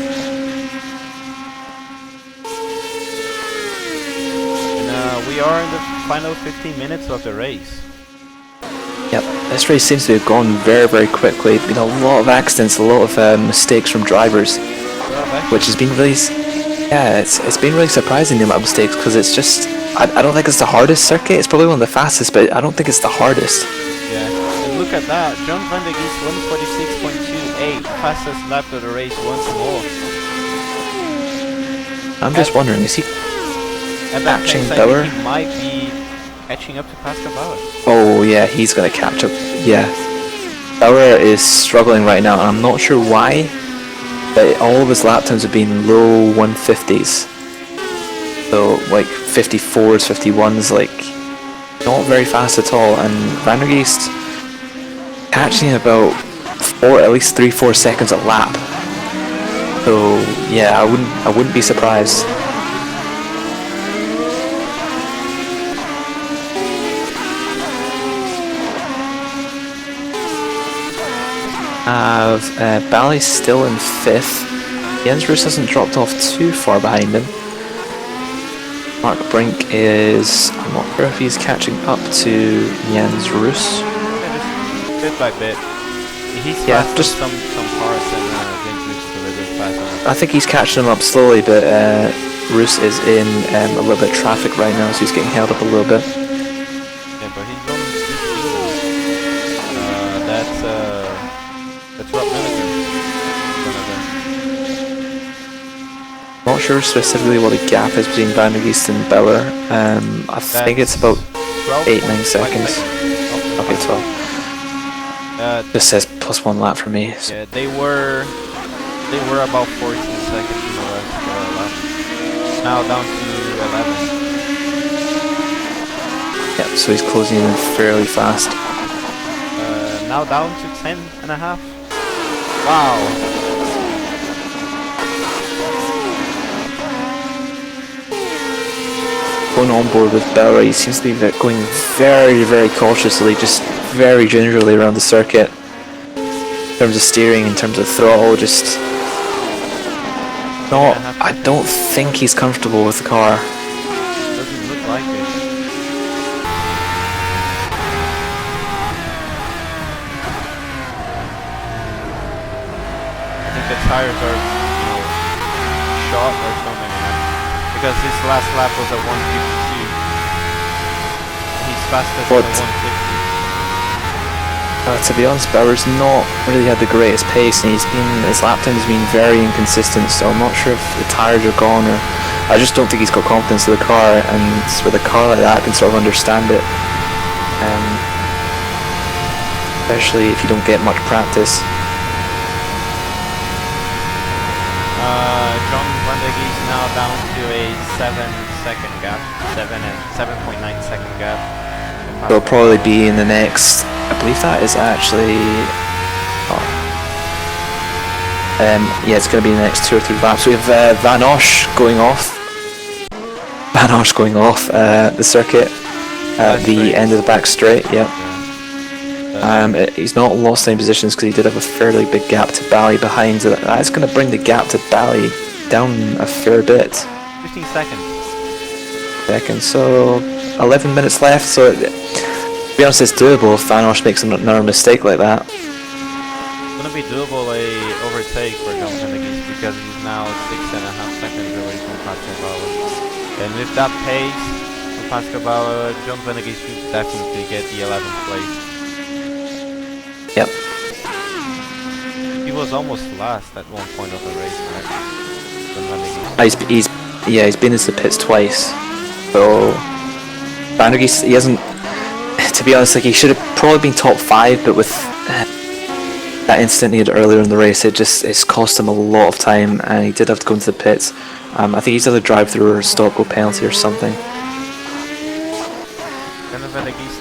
And we are in the final 15 minutes of the race. Yep, this race seems to have gone very, very quickly. Been a lot of accidents, a lot of mistakes from drivers, which has been really, yeah, it's been really surprising the amount of mistakes because it's just, I don't think it's the hardest circuit. It's probably one of the fastest, but I don't think it's the hardest. Yeah, and look at that, John Van der Geest 146.28, fastest lap of the race once more. I'm just wondering, is he catching Bauer? He might be catching up to Pascal Bauer. Oh yeah, he's gonna catch up. Yeah, Bauer is struggling right now, and I'm not sure why. But all of his lap times have been low 150s. So like 54s, 51s, like not very fast at all. And Van der Geest catching about at least 3-4 seconds a lap. So yeah, I wouldn't be surprised. Bally still in 5th. Jens Roos hasn't dropped off too far behind him. Mark Brink is, I'm not sure if he's catching up to Jens Roos. Yeah, bit by bit. He's fast just some parts, and Jens Roos is a little bit faster. I think he's catching him up slowly, but Roos is in a little bit of traffic right now, so he's getting held up a little bit. Yeah, but he's only 16. That's Rob Milligan. Not sure specifically what the gap is between Van der Geest and Bauer. I think it's about 8-9 seconds. Okay, 12. This says +1 lap for me. So. Yeah, they were about 14 seconds in the last lap. Now down to 11. Yep, so he's closing in fairly fast. Now down to 10.5. Wow. Going on board with Bauer, he seems to be going very, very cautiously, just very gingerly around the circuit. In terms of steering, in terms of throttle, just not. I don't think he's comfortable with the car. Doesn't look like it. I think the tires are, short or something, because his last lap was at 152. He's fastest at 150. To be honest, Bauer's not really had the greatest pace, and his lap time has been very inconsistent. So I'm not sure if the tires are gone, or I just don't think he's got confidence in the car. And with a car like that, I can sort of understand it, especially if you don't get much practice. John Van der Geest now down to a 7-second gap, 7.9 second gap. He'll probably be in the next. I believe that is actually. Yeah, it's going to be the next 2 or 3 laps. We have Van Osch going off. Van Osch going off the circuit at the end of the back straight. Yep. He's not lost any positions because he did have a fairly big gap to Bally behind. So that's going to bring the gap to Bally down a fair bit. 15 seconds. So 11 minutes left. So to be honest, it's doable if Van Osch makes another mistake like that. It's going to be doable a overtake for John Van der Geest because he's now 6.5 seconds away from Pascal Bauer. And with that pace, Pascal Bauer, John Venegis should definitely get the 11th place. Yep. He was almost last at one point of the race, right? John Venegis. He's been into the pits twice. So Vandergeest, he hasn't. To be honest, like he should have probably been top 5, but with that incident he had earlier in the race, it's cost him a lot of time, and he did have to go into the pits. I think he's either drive-through or a stop-go penalty or something.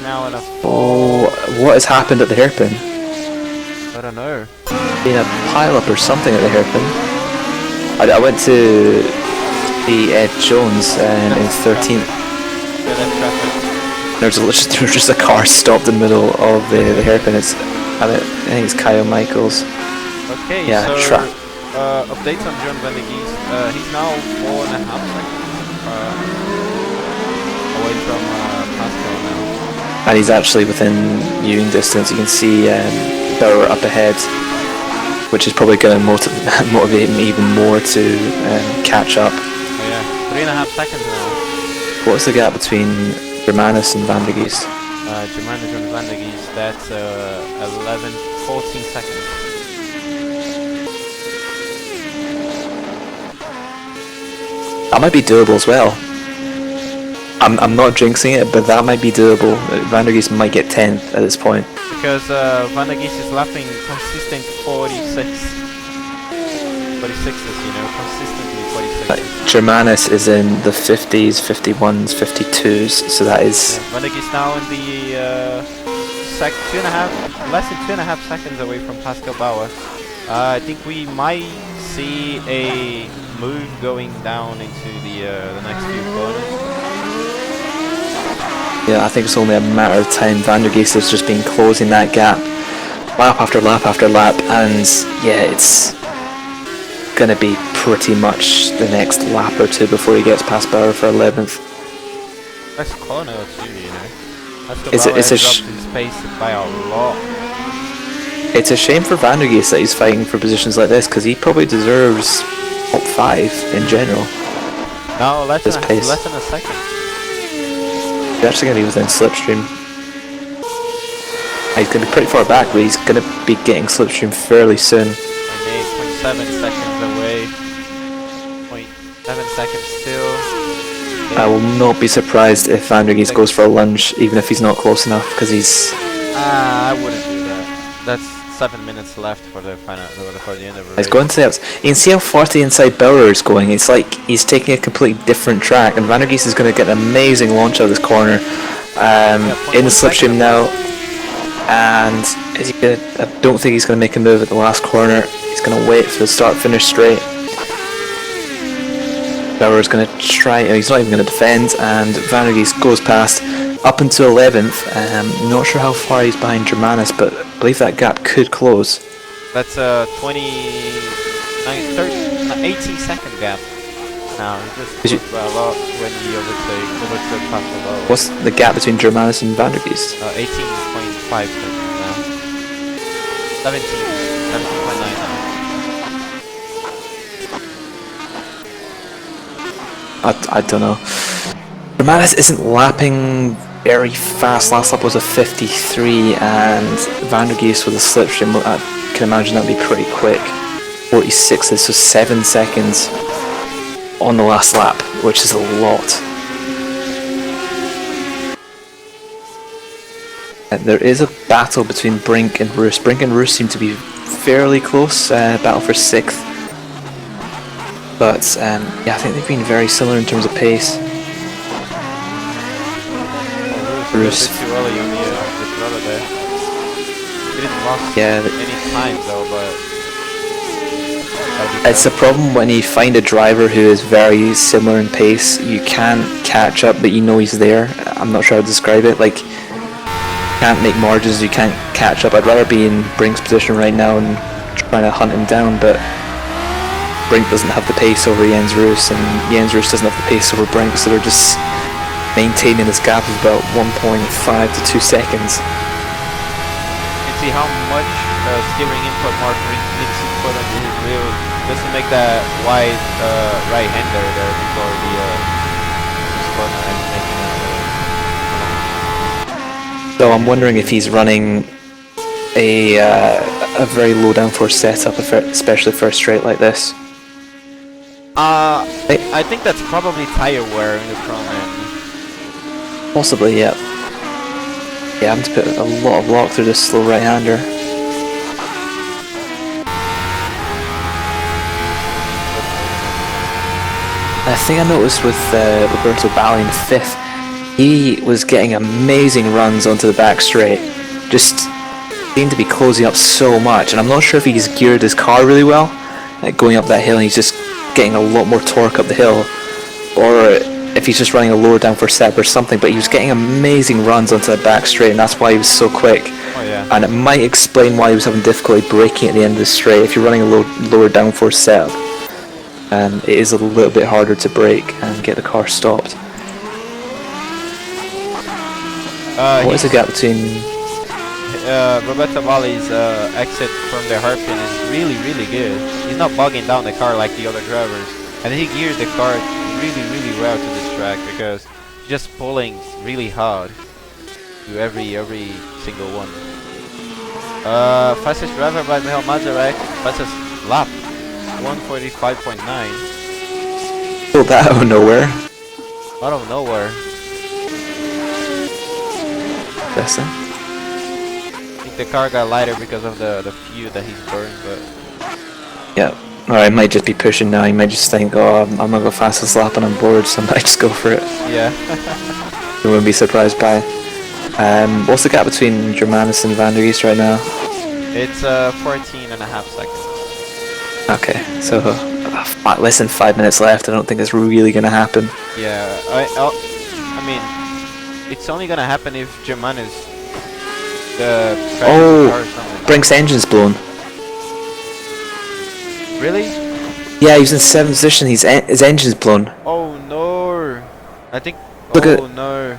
Now in a oh, what has happened at the hairpin? I don't know. Been a pile-up or something at the hairpin. I went to the Ed Jones in 13th. There's just a car stopped in the middle of the hairpin. I think it's Kyle Michaels. Okay, yeah, so updates on John Venegis. He's now 4.5 seconds away from Pascal now. And he's actually within viewing distance. You can see Bauer up ahead, which is probably going to motivate him even more to catch up. Oh yeah, 3.5 seconds now. What's the gap between Germanis and Vandergeest? Germanis and Vandergeest, that's 14 seconds. That might be doable as well. I'm not jinxing it, but that might be doable. Vandergeest might get 10th at this point. Because Vandergeest is lapping consistent 46s, consistently 46s. Germanis is in the 50s, 51s, 52s, so that is... Yeah, Vandergeest now in the less than 2.5 seconds away from Pascal Bauer. I think we might see a move going down into the next few corners. Yeah, I think it's only a matter of time. Vandergeest has just been closing that gap lap after lap after lap, and yeah, it's gonna be pretty much the next lap or two before he gets past Bauer for 11th. Next corner or two, you know. It's Bauer has dropped his pace by a lot. It's a shame for Vandergeest that he's fighting for positions like this, because he probably deserves top 5 in general. No, less than a second. He's actually going to be within slipstream. He's going to be pretty far back, but he's going to be getting slipstream fairly soon. 8.7 seconds away. 0.7 seconds still. I will not be surprised if Vandergeest goes for a lunge, even if he's not close enough, because he's... I wouldn't do that. That's 7 minutes left for the final, for the end of the race. He's going to the outside. You can see how far to the inside Bauer is going. It's like he's taking a completely different track, and Vandergeest is going to get an amazing launch out of this corner. In the slipstream now, and is he gonna, I don't think he's going to make a move at the last corner. He's going to wait for the start-finish straight. Bauer is going to try. He's not even going to defend, and Vandergeest goes past up into 11th. Not sure how far he's behind Germanis, but I believe that gap could close. That's a 18-second gap. Now he just closed by a lot when he overtook Pascal Bauer. What's the gap between Germanis and Vandergeest? 18.5 seconds now. 17.9 now. I don't know. Germanis isn't lapping very fast. Last lap was a 53, and Vandergeest with a slipstream, I can imagine that'd be pretty quick. 46, so 7 seconds on the last lap, which is a lot. And there is a battle between Brink and Roos. Brink and Roos seem to be fairly close, battle for 6th. But yeah, I think they've been very similar in terms of pace. Roos. Too early on the throttle there. He didn't lost any time though, but it's a problem when you find a driver who is very similar in pace. You can't catch up, but you know he's there. I'm not sure how to describe it. Like, you can't make margins. You can't catch up. I'd rather be in Brink's position right now and trying to hunt him down, but Brink doesn't have the pace over Jens Roos, and Jens Roos doesn't have the pace over Brink, so they're just maintaining this gap of about 1.5 to 2 seconds. You can see how much steering input Mark Brink needs to put on his wheel just to make that wide right-hander there before the corner and making So I'm wondering if he's running a very low downforce setup, especially for a straight like this. I think that's probably tire wear in the front end. Possibly, yeah. Yeah, having to put a lot of lock through this slow right-hander. The thing I noticed with Roberto Bali in 5th, he was getting amazing runs onto the back straight. Just seemed to be closing up so much, and I'm not sure if he's geared his car really well, like going up that hill and he's just getting a lot more torque up the hill, or if he's just running a lower downforce setup or something, but he was getting amazing runs onto the back straight, and that's why he was so quick. Oh, yeah. And it might explain why he was having difficulty braking at the end of the straight. If you're running a lower downforce setup, it is a little bit harder to brake and get the car stopped. What is the gap between... Roberto Bali's exit from the hairpin is really, really good. He's not bogging down the car like the other drivers. And he geared the car really, really well to this track because he's just pulling really hard to every single one. Fastest driver by Matheus Marçal, fastest lap, 145.9. Pulled that out of nowhere. Out of nowhere. Listen. I think the car got lighter because of the fuel that he's burned, but... Yeah. Or I might just be pushing now. He might just think, oh, I'm not the fastest lap and I'm bored, so I might just go for it. Yeah. I wouldn't be surprised by it. What's the gap between Germanis and Van der Geest right now? It's 14.5 seconds. Okay, so less than 5 minutes left. I don't think it's really going to happen. Yeah, I mean, it's only going to happen if Germanis crashes the car or something. Brink's engine's blown. Really? Yeah, he was in 7th position. His engine's blown. Oh no! I think. Look oh no!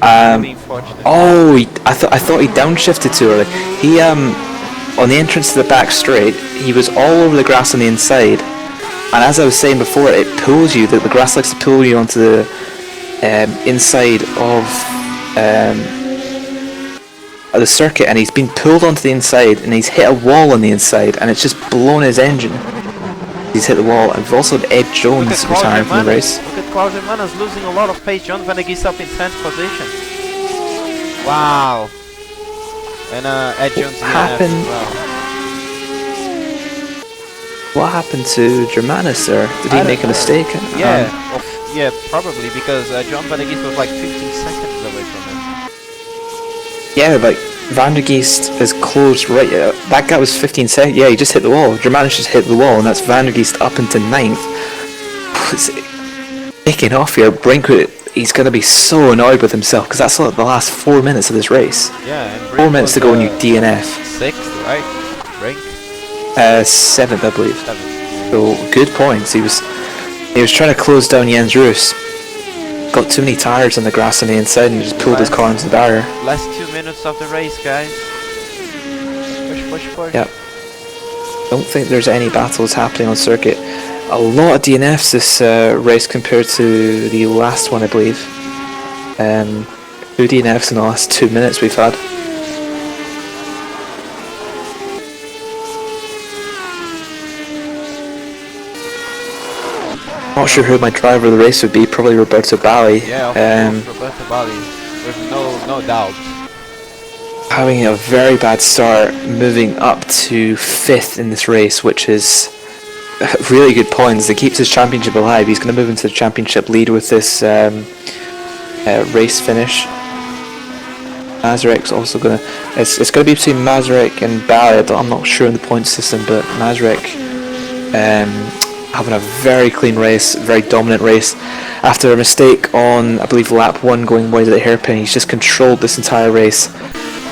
Really unfortunate. Oh, I thought he downshifted too early. He on the entrance to the back straight, he was all over the grass on the inside, and as I was saying before, it pulls you. The grass likes to pull you onto the inside of the circuit, and he's been pulled onto the inside, and he's hit a wall on the inside, and it's just blown his engine. He's hit the wall, and we've also had Ed Jones retiring from the race. Look at Klaus Hermanas losing a lot of pace. John Van der Geest up in 10th position. Wow. And Ed Jones happened? as well. What happened to Germanis there? Did he make a mistake? Yeah, yeah, probably because John Van der Geest was like 15 seconds away from him. Yeah, but Van der Geest is close right. That guy was 15 seconds. Yeah, he just hit the wall. Germanis just hit the wall, and that's Van der Geest up into 9th. It's kicking off here. Brink, he's going to be so annoyed with himself because that's like the last 4 minutes of this race. Yeah, and Brink 4 minutes to go and you DNF. 6th, right? Brink? 7th, I believe. 7th. So good points. He was trying to close down Jens Roos. Got too many tires on the grass on the inside and just pulled his car into the barrier. Last 2 minutes of the race, guys. Push. Yep. Don't think there's any battles happening on circuit. A lot of DNFs this race compared to the last one, I believe. 2 DNFs in the last 2 minutes we've had. Not sure who my driver of the race would be. Probably Roberto Bali. Yeah, Roberto Bali, with no doubt. Having a very bad start, moving up to 5th in this race, which is really good points. That keeps his championship alive. He's going to move into the championship lead with this race finish. Masarek's also going to... It's going to be between Masarek and Bali. I'm not sure in the point system, but Masarek having a very clean race, very dominant race. After a mistake on, I believe, lap 1 going wide of the hairpin, he's just controlled this entire race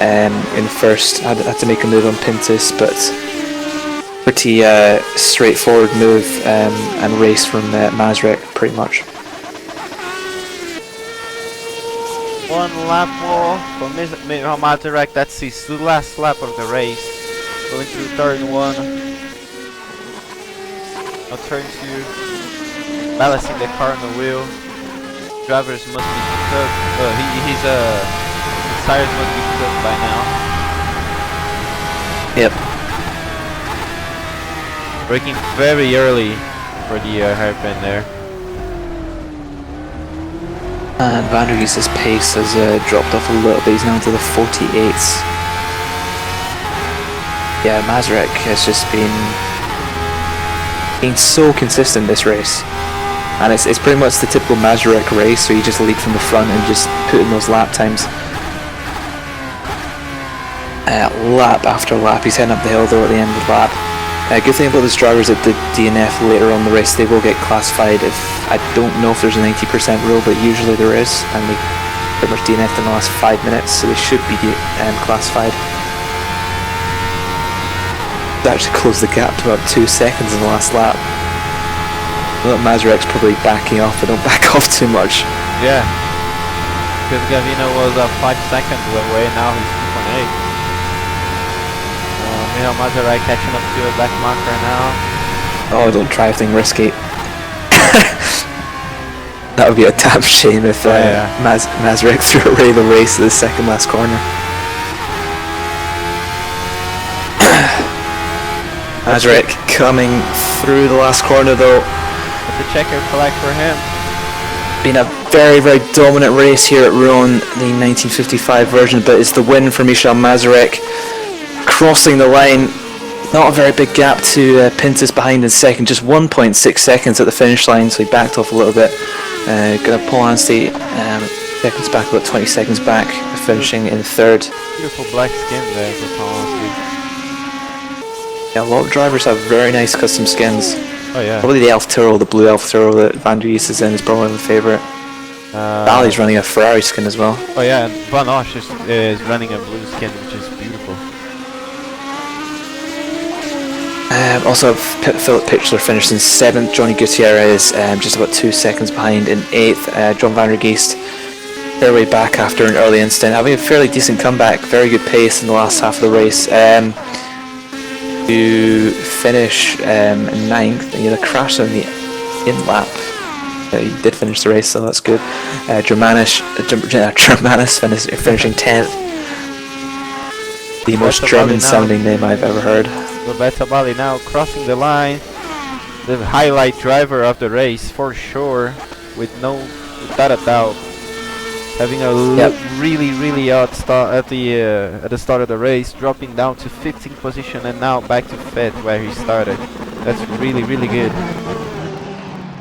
in first. Had to make a move on Pintus, but pretty straightforward move and race from Masarek, pretty much. 1 lap more for Matheus Marçal. That's his last lap of the race. Going through turn 1. Now turn 2. Balancing the car on the wheel. drivers must be cooked. His tires must be cooked by now. Yep. Braking very early for the hairpin there. And Van der Gies's pace has dropped off a little bit. He's now into the 48s. Yeah, Mazurek has just been so consistent this race, and it's pretty much the typical Mazurek race, where you just lead from the front and just put in those lap times. Lap after lap, he's heading up the hill though at the end of the lap. Good thing about those drivers at the DNF later on in the race, they will get classified. If I don't know if there's a 90% rule, but usually there is, and they pretty much DNF'd in the last 5 minutes, so they should be classified. They actually closed the gap to about 2 seconds in the last lap. Well, Mazurek's probably backing off, but don't back off too much. Yeah, because Gavino was 5 seconds away, now he's 2.8. Michael Mazurek catching up to a back marker now. Oh, don't try anything risky. That would be a damn shame if Mazurek threw away the race at the second last corner. Mazurek coming through the last corner though. But the checker flag for him. Been a very, very dominant race here at Rouen, the 1955 version, but it's the win for Michal Mazurek. Crossing the line, not a very big gap to Pintus behind in second, just 1.6 seconds at the finish line, so he backed off a little bit. Gonna pull on state seconds back, about 20 seconds back, finishing in third. Beautiful black skin there for Polanski. Yeah, a lot of drivers have very nice custom skins. Oh yeah. Probably the Elf Tyrrell, the blue Elf Tyrrell that Van der Gies is in is probably my favourite. Bali's running a Ferrari skin as well. Oh yeah, and Van Osh is running a blue skin, which is beautiful. Also, Philip Pitchler finished in 7th, Johnny Gutierrez just about 2 seconds behind in 8th, John Van der Giest fairly back after an early incident, having a fairly decent comeback, very good pace in the last half of the race. To finish 9th, he had a crash on the in-lap. He did finish the race, so that's good. Germanis finishing 10th. The most German-sounding name I've ever heard. Roberto Bali now crossing the line, the highlight driver of the race for sure, without a doubt. Having a really odd start at the start of the race, dropping down to 15th position and now back to 5th where he started. That's really good.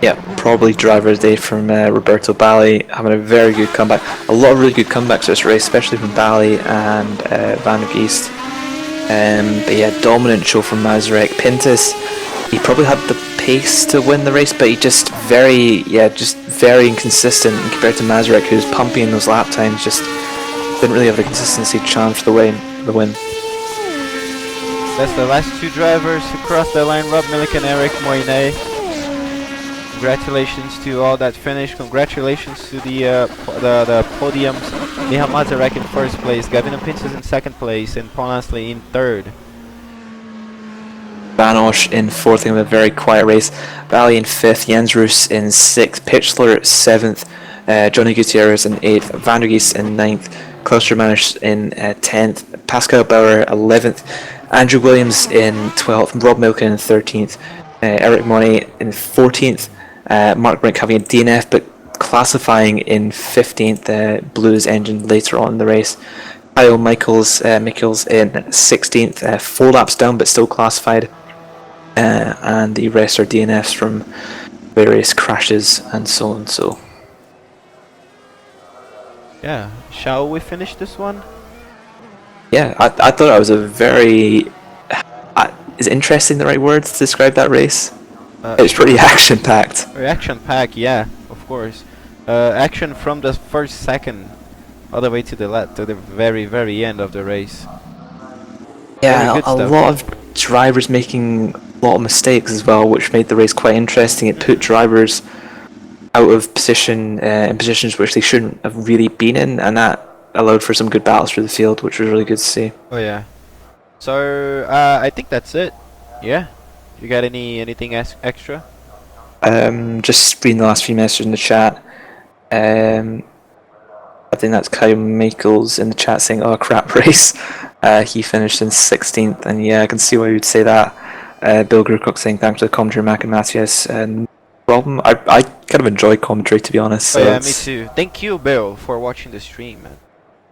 Yeah, probably driver of the day from Roberto Bali, having a very good comeback. A lot of really good comebacks this race, especially from Bali and Van der Giest. But yeah, dominant show from Mazurek. Pintus, he probably had the pace to win the race, but he just very inconsistent compared to Mazurek, who's pumping in those lap times. Just didn't really have the consistency challenge for the win. That's the last 2 drivers who crossed the line, Rob Milik and Eric Moinet. Congratulations to all that finished. Congratulations to the podiums. Michal Mazurek in 1st place, Gavino Pintus in 2nd place, and Polanski in 3rd. Van Osh in 4th in a very quiet race. Bali in 5th, Jens Roos in 6th, Pitchler 7th, Johnny Gutierrez in 8th, Van der Gies in 9th, Klaus Germanis in 10th, Pascal Bauer 11th, Andrew Williams in 12th, Rob Milken in 13th, Eric Monet in 14th, Mark Brink having a DNF but classifying in 15th, Blues engine later on in the race. Kyle Michaels in 16th, 4 laps down but still classified, and the rest are DNFs from various crashes and so on. So yeah, shall we finish this one? Yeah, I thought it was a very is interesting the right word to describe that race? It was pretty action-packed. Action-packed, yeah, of course. Action from the 1st second all the way to the very end of the race. Yeah, a lot of drivers making a lot of mistakes as well, which made the race quite interesting. It put drivers out of position in positions which they shouldn't have really been in, and that allowed for some good battles through the field, which was really good to see. Oh yeah. So I think that's it. Yeah. You got anything extra? Just reading the last few messages in the chat. I think that's Kyle Michaels in the chat saying, "Oh, crap race." He finished in 16th, and yeah, I can see why you'd say that. Bill Groocock saying, "Thanks for the commentary, Mac and Matthias." No problem. I kind of enjoy commentary, to be honest. So Oh yeah, me too. Thank you, Bill, for watching the stream, man.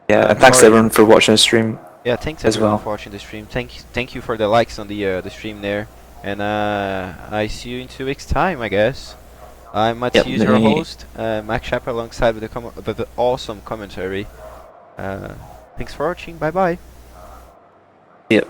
Yeah, and thanks to everyone for watching the stream. Yeah, thanks as everyone well for watching the stream. Thank you for the likes on the stream there. And I see you in 2 weeks' time, I guess. I'm Matheus, your host, Mac Sheperd, alongside with the awesome commentary. Thanks for watching. Bye bye. Yep.